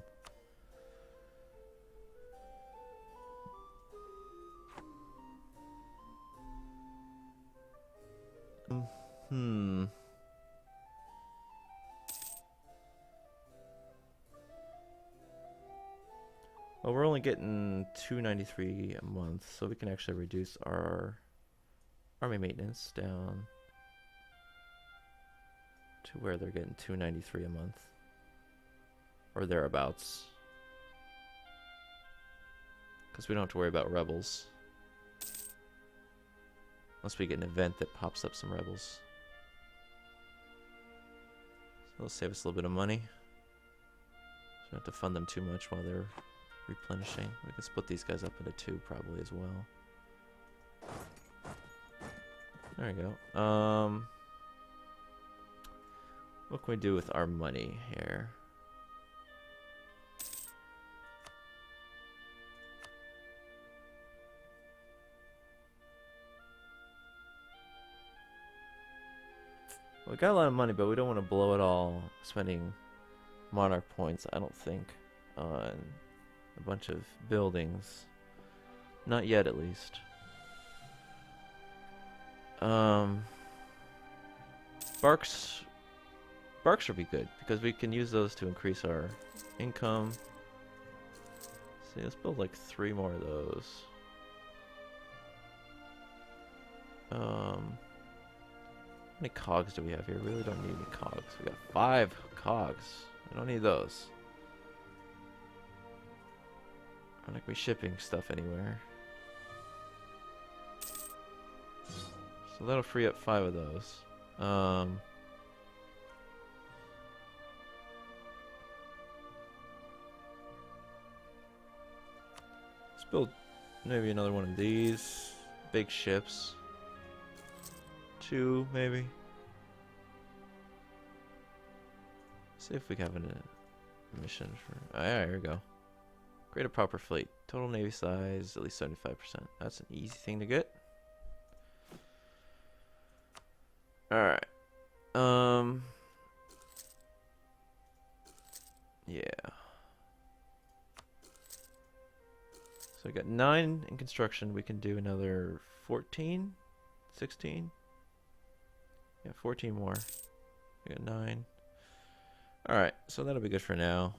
Well, we're only getting $293 a month, so we can actually reduce our army maintenance down to where they're getting $293 a month. Or thereabouts. Because we don't have to worry about rebels. Unless we get an event that pops up some rebels. So it'll save us a little bit of money. So we don't have to fund them too much while they're replenishing. We can split these guys up into two probably as well. There we go. What can we do with our money here? We got a lot of money, but we don't want to blow it all spending monarch points, I don't think, on a bunch of buildings. Not yet, at least. Barks would be good, because we can use those to increase our income. See, let's build like 3 more of those. How many cogs do we have here? We really don't need any cogs. We got 5 cogs. We don't need those. I'm not gonna be shipping stuff anywhere. So that'll free up 5 of those. Let's build maybe another one of these big ships. 2 maybe. See if we have a mission for. Oh, yeah, here we go. Create a proper fleet. Total navy size, at least 75%. That's an easy thing to get. Alright. Yeah. So we got 9 in construction. We can do another 14, 16. Yeah, 14 more. We got 9. Alright, so that'll be good for now.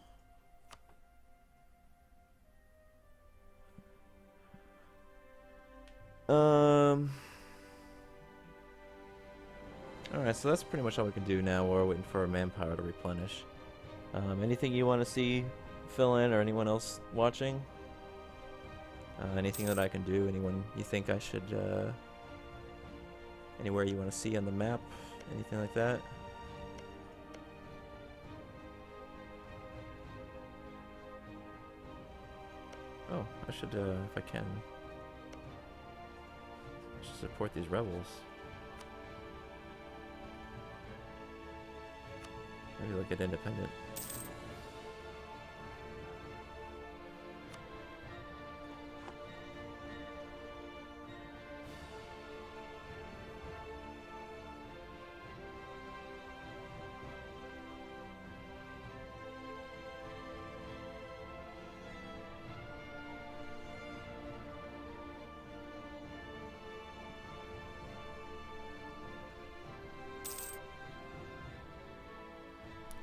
Alright, so that's pretty much all we can do now while we're waiting for our manpower to replenish. Anything you want to see fill in, or anyone else watching? Anything that I can do? Anyone you think I should, anywhere you want to see on the map? Anything like that? Oh, I should, if I can, I should support these rebels. Maybe look at independent.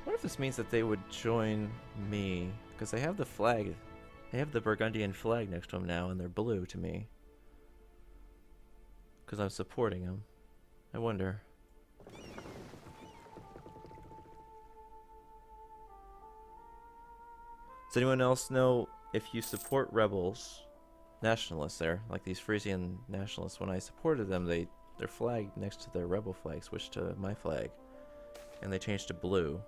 What if this means that they would join me? Because they have the flag. They have the Burgundian flag next to them now, and they're blue to me. Because I'm supporting them. I wonder. Does anyone else know if you support rebels, nationalists there, like these Frisian nationalists, when I supported them, their flag next to their rebel flag switched to my flag. And they changed to blue.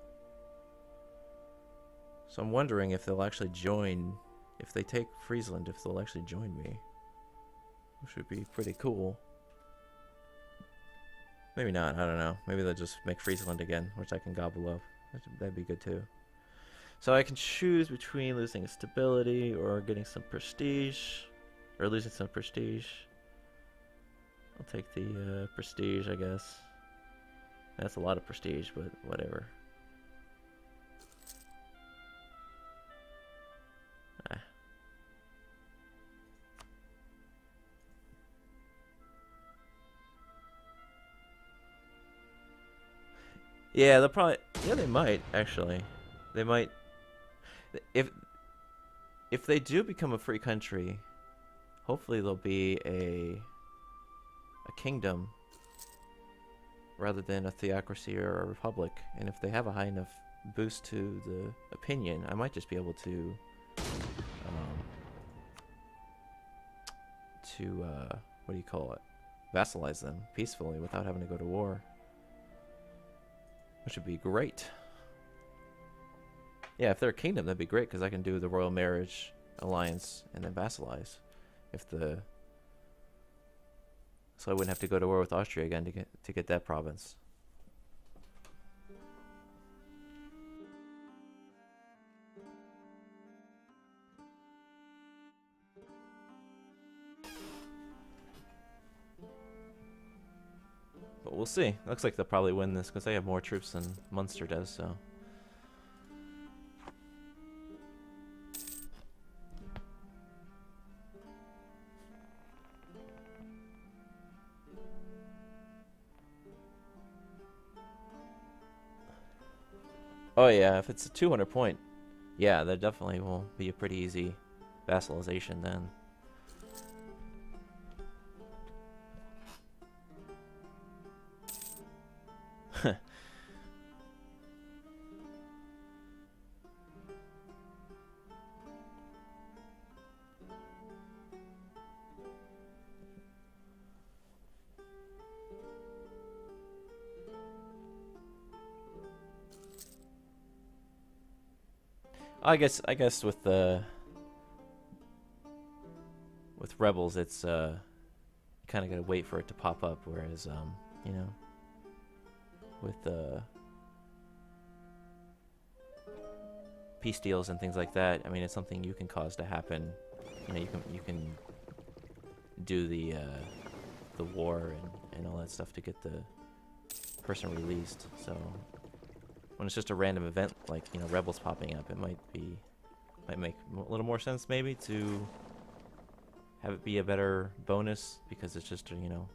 So I'm wondering if they'll actually join, if they take Friesland, if they'll actually join me. Which would be pretty cool. Maybe not, I don't know. Maybe they'll just make Friesland again, which I can gobble up. That'd be good too. So I can choose between losing stability or getting some prestige. Or losing some prestige. I'll take the prestige, I guess. That's a lot of prestige, but whatever. Yeah, they'll probably. Yeah, they might actually. They might. If they do become a free country, hopefully there'll be a kingdom rather than a theocracy or a republic. And if they have a high enough boost to the opinion, I might just be able to what do you call it? Vassalize them peacefully without having to go to war. Which would be great. Yeah, if they're a kingdom, that'd be great, because I can do the royal marriage alliance and then vassalize. So I wouldn't have to go to war with Austria again to get that province. But we'll see. Looks like they'll probably win this because they have more troops than Munster does, so. Oh yeah, if it's a 200 point, yeah, that definitely will be a pretty easy vassalization then. I guess with rebels, it's kind of gotta wait for it to pop up, whereas you know, with peace deals and things like that. I mean, it's something you can cause to happen. You know, you can do the war and all that stuff to get the person released. So when it's just a random event like, you know, rebels popping up, it might make a little more sense maybe to have it be a better bonus, because it's just, you know,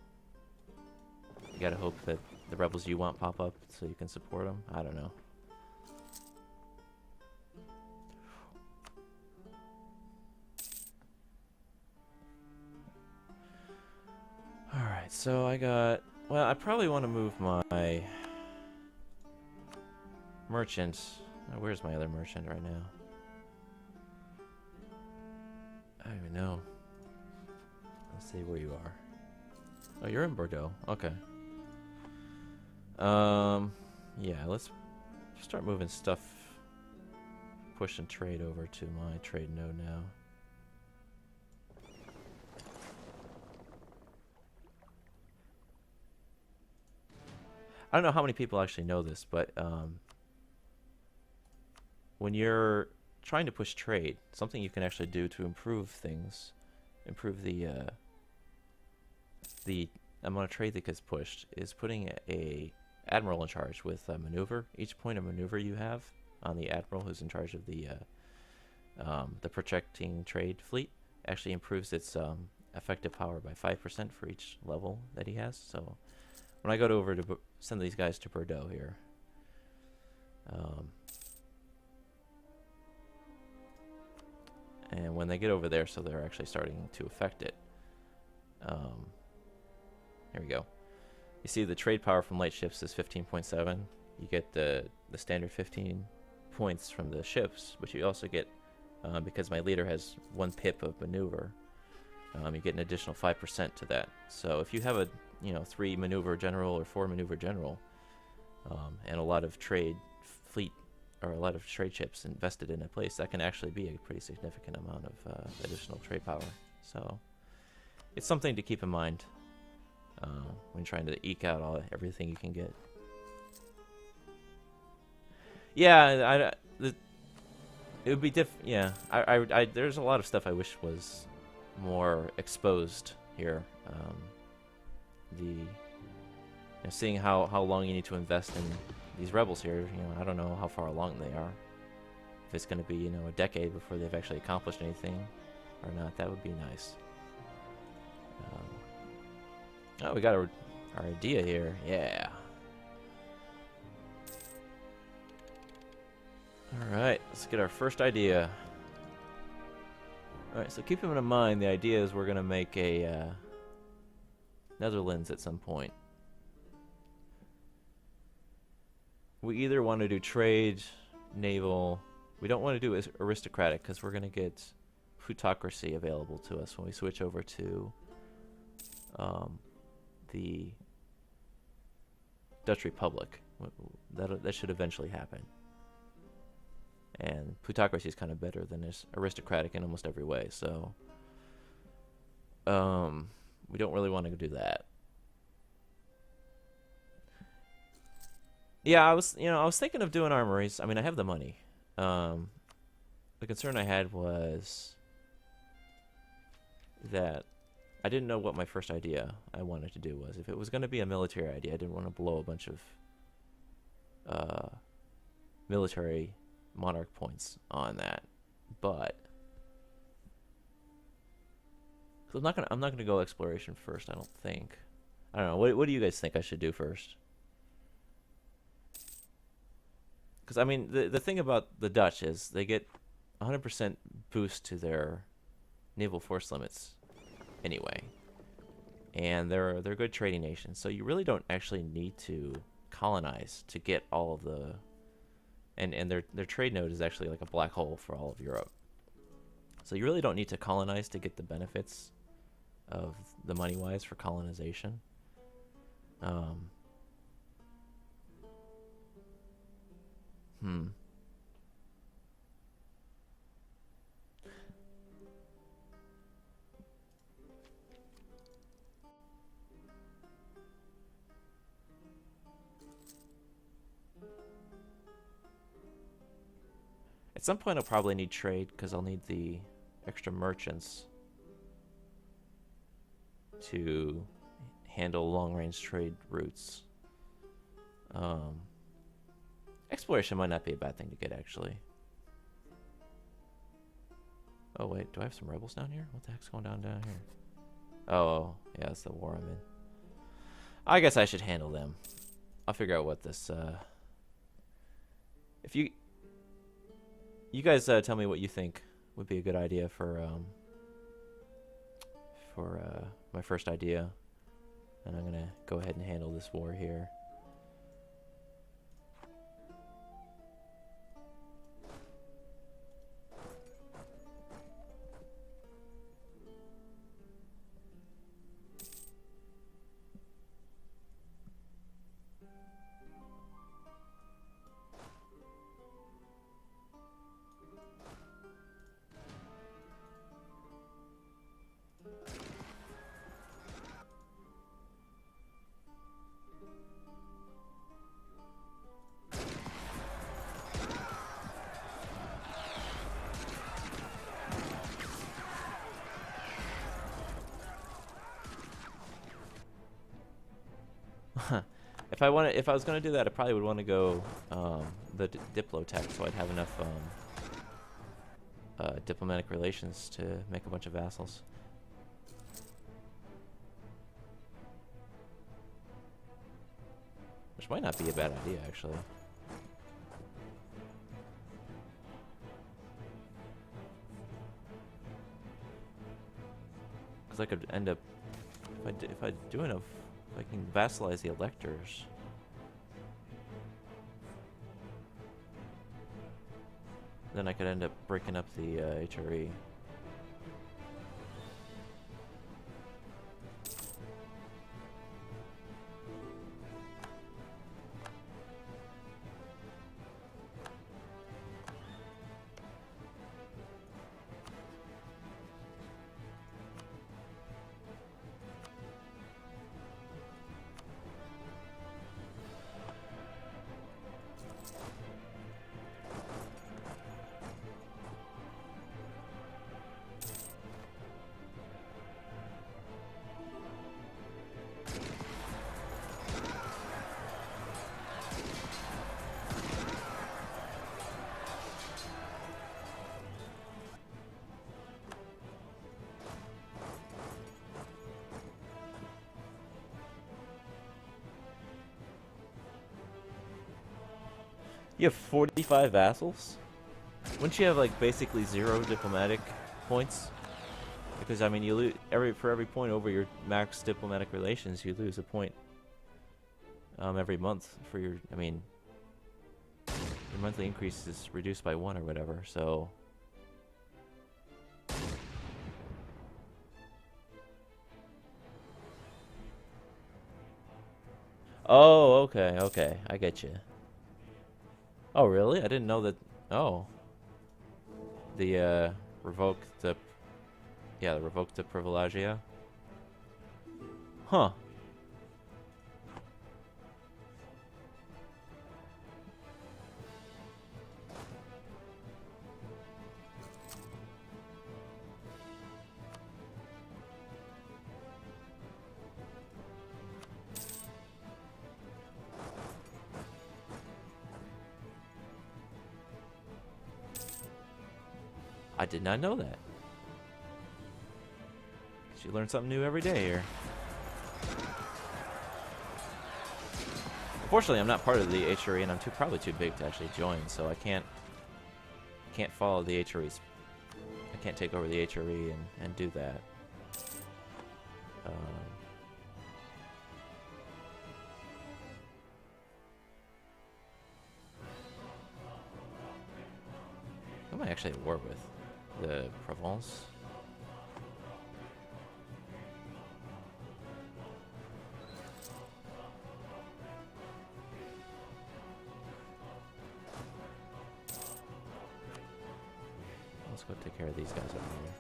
you gotta hope that the rebels you want pop up so you can support them. I don't know. Alright, so I got... Well, I probably want to move my merchant. Oh, where's my other merchant right now? I don't even know. Let's see where you are. Oh, you're in Bordeaux. Okay. Yeah, let's start moving stuff, pushing trade over to my trade node now. I don't know how many people actually know this, but when you're trying to push trade, something you can actually do to improve things, improve the amount of trade that gets pushed, is putting a admiral in charge with a maneuver. Each point of maneuver you have on the admiral who's in charge of the protecting trade fleet actually improves its effective power by 5% for each level that he has. So when I go over to send these guys to Bordeaux here, and when they get over there, so they're actually starting to affect it. Here we go. You see the trade power from light ships is 15.7. You get the standard 15 points from the ships, but you also get, because my leader has 1 pip of maneuver, you get an additional 5% to that. So if you have a 3 maneuver general or 4 maneuver general, and a lot of trade fleet or a lot of trade ships invested in a place, that can actually be a pretty significant amount of additional trade power. So it's something to keep in mind when trying to eke out everything you can get. Yeah, it would be yeah. There's a lot of stuff I wish was more exposed here. Seeing how long you need to invest in these rebels here. I don't know how far along they are. If it's going to be a decade before they've actually accomplished anything or not, that would be nice. Oh, we got our idea here. Yeah. Alright, let's get our first idea. Alright, so keep in mind, the idea is we're going to make a Netherlands at some point. We either want to do trade, naval. We don't want to do aristocratic because we're going to get plutocracy available to us when we switch over to the Dutch Republic. That should eventually happen. And plutocracy is kind of better than this aristocratic in almost every way. So we don't really want to do that. Yeah, I was thinking of doing armories. I mean, I have the money. The concern I had was that I didn't know what my first idea I wanted to do was. If it was going to be a military idea, I didn't want to blow a bunch of military monarch points on that. But I'm not gonna go exploration first, I don't think. I don't know. What do you guys think I should do first? Because I mean, the thing about the Dutch is they get 100% boost to their naval force limits anyway, and they're a good trading nation. So you really don't actually need to colonize to get all of the, and their trade node is actually like a black hole for all of Europe. So you really don't need to colonize to get the benefits of the money wise for colonization. At some point I'll probably need trade because I'll need the extra merchants to handle long-range trade routes. Exploration might not be a bad thing to get, actually. Oh wait, do I have some rebels down here? What the heck's going down here? Oh, yeah, that's the war I'm in. I guess I should handle them. I'll figure out what this, if you guys tell me what you think would be a good idea for my first idea. And I'm gonna go ahead and handle this war here. If I was gonna do that, I probably would want to go the Diplotech, so I'd have enough diplomatic relations to make a bunch of vassals. Which might not be a bad idea, actually. Because I could end up, if I do enough, I can vassalize the electors. Then I could end up breaking up the HRE. You have 45 vassals? Wouldn't you have like basically 0 diplomatic points? Because I mean, you lose for every point over your max diplomatic relations, you lose a point every month for your. I mean, your monthly increase is reduced by 1 or whatever. So. Oh, okay, okay, I get you. Oh, really? I didn't know that. Oh. The, revoke the... Yeah, the revoke the privilegia. Huh. I did not know that. You learn something new every day here. Unfortunately, I'm not part of the HRE, and I'm probably too big to actually join, so I can't follow the HRE's. I can't take over the HRE and do that. Who am I actually at war with? The Provence? Let's go take care of these guys over here.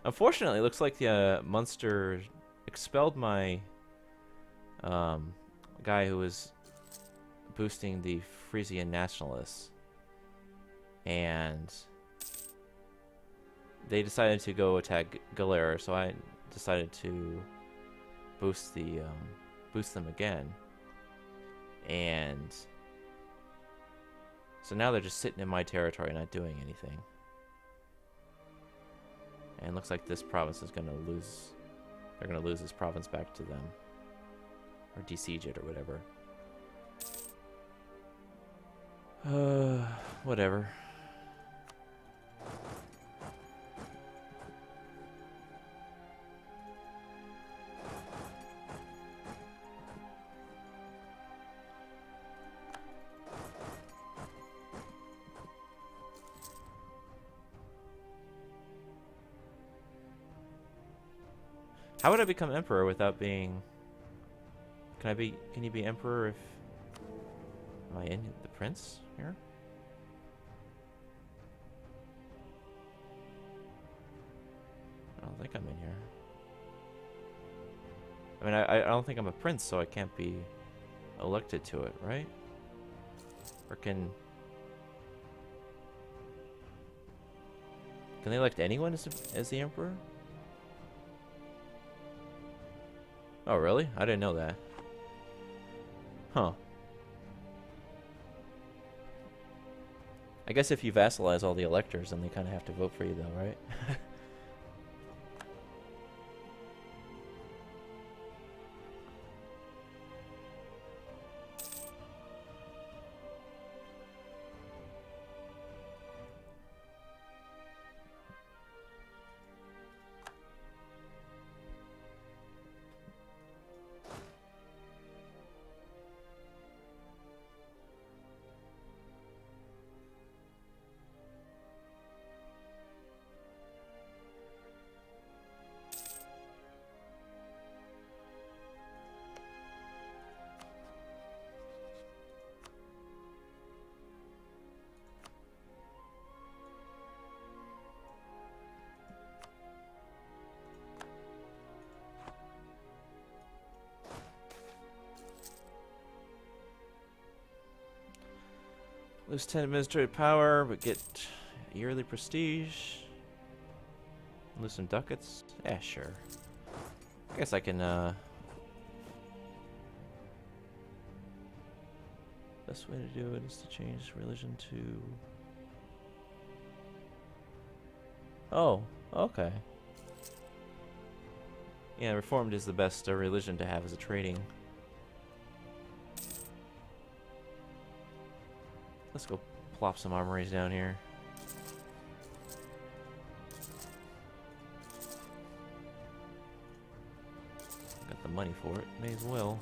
Unfortunately, it looks like the Munster expelled my guy who was boosting the Frisian nationalists, and they decided to go attack Galera, so I decided to boost them again, and so now they're just sitting in my territory, not doing anything. And it looks like this province is gonna lose. They're gonna lose this province back to them, or desiege it, or whatever. Whatever. How would I become emperor without being... Can you be emperor if... Am I in the prince here? I don't think I'm in here. I mean, I don't think I'm a prince, so I can't be elected to it, right? Or can they elect anyone as the emperor? Oh, really? I didn't know that. Huh. I guess if you vassalize all the electors, then they kind of have to vote for you, though, right? Lose 10 administrative power, but get yearly prestige. Lose some ducats. Yeah, sure. I guess I can, best way to do it is to change religion to... Oh, okay. Yeah, Reformed is the best religion to have as a trading. Let's go plop some armories down here. Got the money for it, may as well.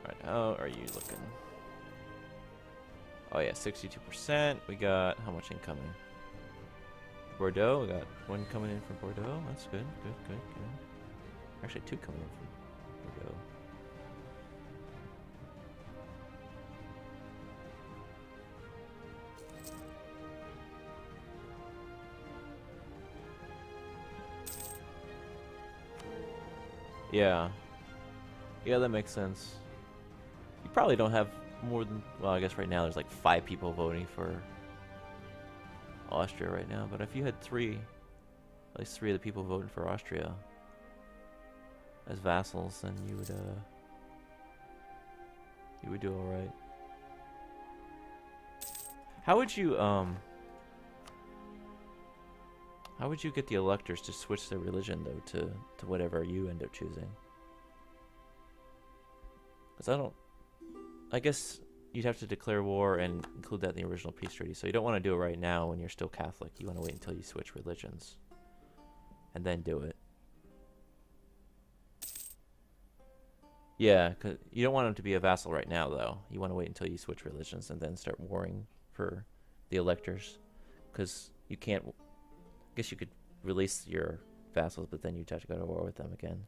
Alright, how are you looking? Oh yeah, 62%. We got how much incoming? Bordeaux, we got one coming in from Bordeaux. That's good, good. Actually, two coming in from Bordeaux. Yeah. Yeah, that makes sense. You probably don't have more than... Well, I guess right now there's like 5 people voting for Austria right now, but if you had at least 3 of the people voting for Austria as vassals, then you would do all right. How would you get the electors to switch their religion though to whatever you end up choosing? Because I guess you'd have to declare war and include that in the original peace treaty. So you don't want to do it right now when you're still Catholic. You want to wait until you switch religions and then do it. Yeah, 'cause you don't want him to be a vassal right now, though. You want to wait until you switch religions and then start warring for the electors. Because you can't... I guess you could release your vassals, but then you'd have to go to war with them again.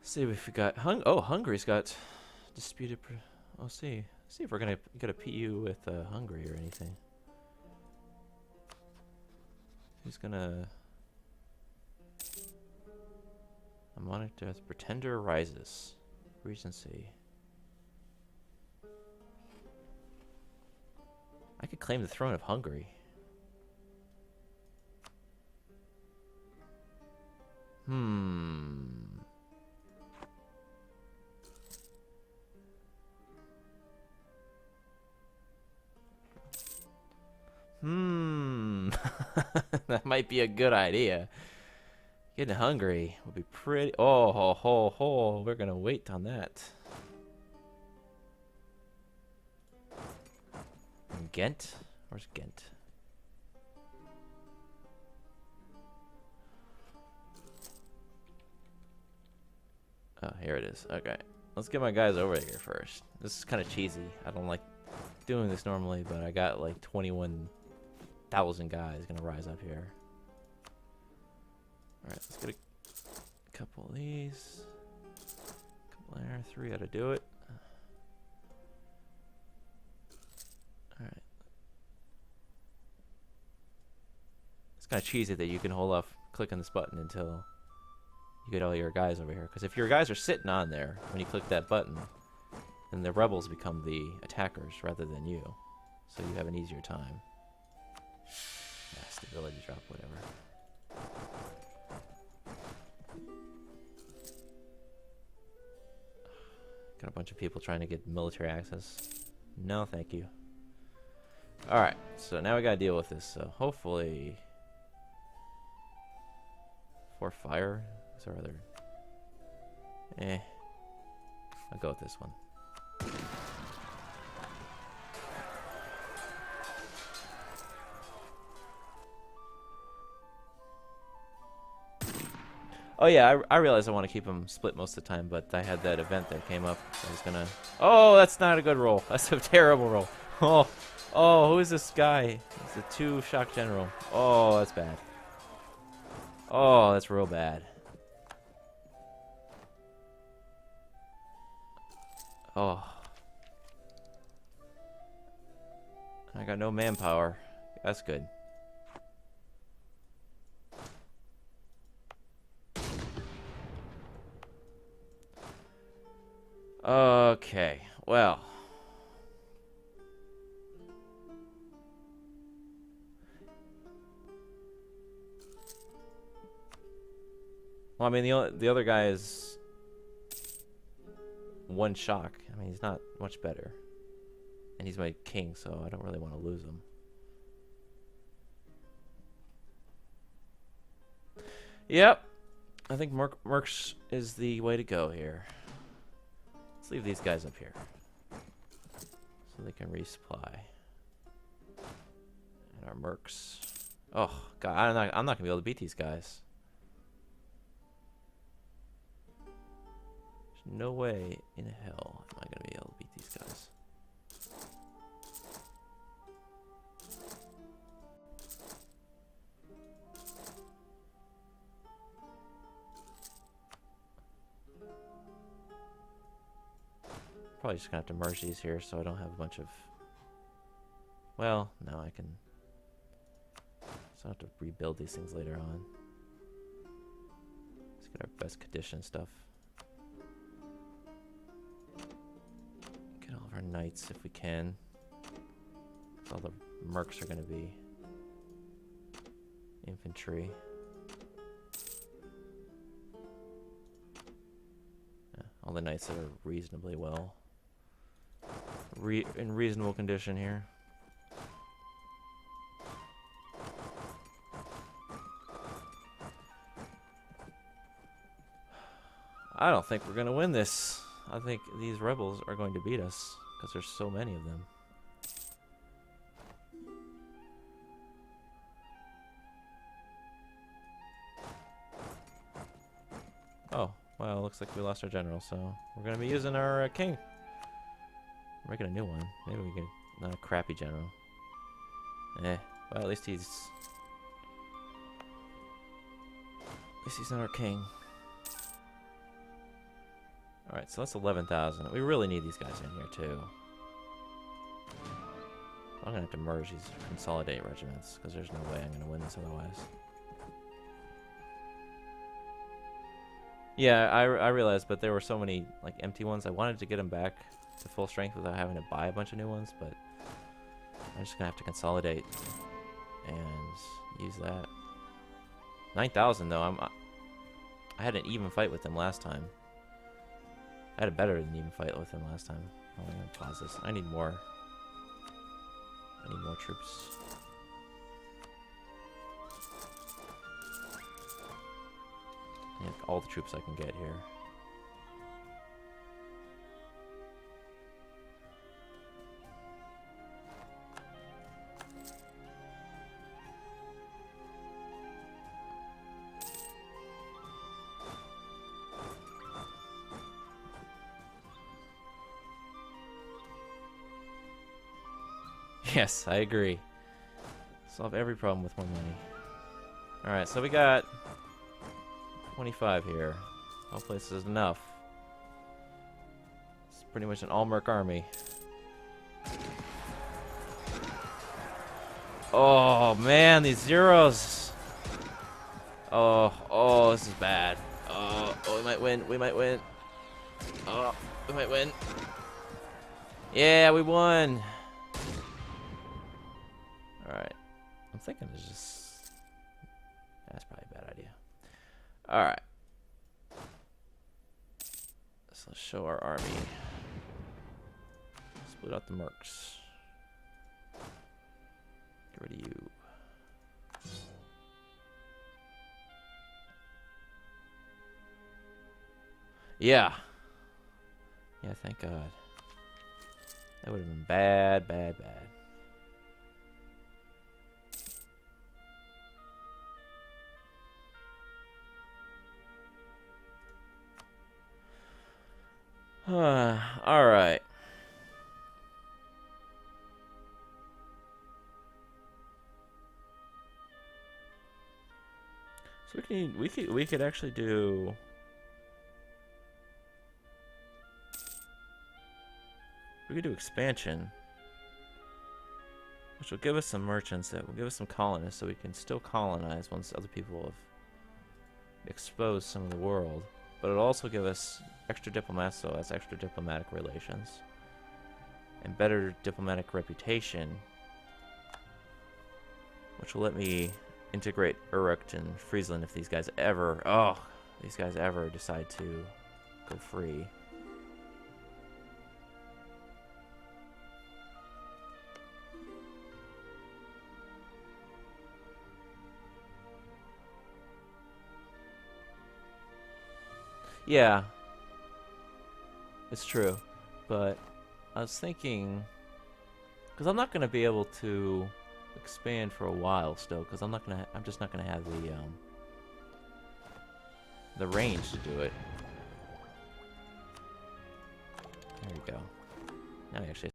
See if we got Hungary's got disputed. I'll see. See if we're gonna get a PU with Hungary or anything. Who's gonna? A monitor as pretender rises. Regency. I could claim the throne of Hungary. That might be a good idea. Getting Hungary would be pretty. Oh, ho, ho, ho. We're gonna wait on that. And Ghent? Where's Ghent? Oh, here it is. Okay. Let's get my guys over here first. This is kind of cheesy. I don't like doing this normally, but I got like 21,000 guys gonna rise up here. Alright, let's get a couple of these. Couple there. 3 ought to do it. Alright. It's kind of cheesy that you can hold off clicking this button until you get all your guys over here. Because if your guys are sitting on there when you click that button, then the rebels become the attackers rather than you. So you have an easier time. Yeah, stability drop, whatever. Got a bunch of people trying to get military access. No, thank you. Alright, so now we gotta deal with this. So hopefully... For fire? Is there other... I'll go with this one. Oh yeah, I realize I want to keep them split most of the time, but I had that event that came up. So I was gonna... Oh, that's not a good roll. That's a terrible roll. Oh, who is this guy? He's a 2 shock general. Oh, that's bad. Oh, that's real bad. Oh. I got no manpower. That's good. Okay, well. Well, I mean, the other guy is 1 shock. I mean, he's not much better. And he's my king, so I don't really want to lose him. Yep. I think Mercs is the way to go here. Let's leave these guys up here. So they can resupply. And our Mercs. Oh, God, I'm not going to be able to beat these guys. There's no way in hell am I going to be able to beat these guys. Probably just gonna have to merge these here so I don't have a bunch of... Well, no, I can... So I have to rebuild these things later on. Let's get our best condition stuff. Get all of our knights if we can. All the mercs are gonna be infantry. Yeah, all the knights that are reasonably well. In reasonable condition here. I don't think we're gonna win this. I think these rebels are going to beat us because there's so many of them. Oh, well, looks like we lost our general, so we're gonna be using our king. We're making a new one. Maybe we can... Not a crappy general. Well, at least he's not our king. Alright, so that's 11,000. We really need these guys in here, too. I'm gonna have to merge these consolidate regiments, because there's no way I'm gonna win this otherwise. Yeah, I realized, but there were so many like empty ones. I wanted to get them back to full strength without having to buy a bunch of new ones, but I'm just gonna have to consolidate and use that. 9,000 though. I had an even fight with them last time. I had a better than even fight with them last time. Oh, I'm gonna pause this. I need more. I need more troops. I need all the troops I can get here. Yes, I agree. Solve every problem with more money. Alright, so we got 25 here. Hopefully this is enough. It's pretty much an all-merc army. Oh, man, these zeros. Oh, this is bad. Oh, we might win. We might win. Oh, we might win. Yeah, we won. Alright. I'm thinking it's just... That's probably a bad idea. Alright. So let's show our army. Split out the mercs. Get rid of you. Yeah. Yeah, thank God. That would have been bad, bad, bad. All right. So we could actually do. We could do expansion, which will give us some merchants. That will give us some colonists, so we can still colonize once other people have exposed some of the world. But it'll also give us extra diplomats, so that's extra diplomatic relations. And better diplomatic reputation, which will let me integrate Uruk and Friesland if these guys ever, decide to go free. Yeah, it's true, but I was thinking, because I'm not going to be able to expand for a while still, because I'm just not going to have the range to do it. There you go. Now I actually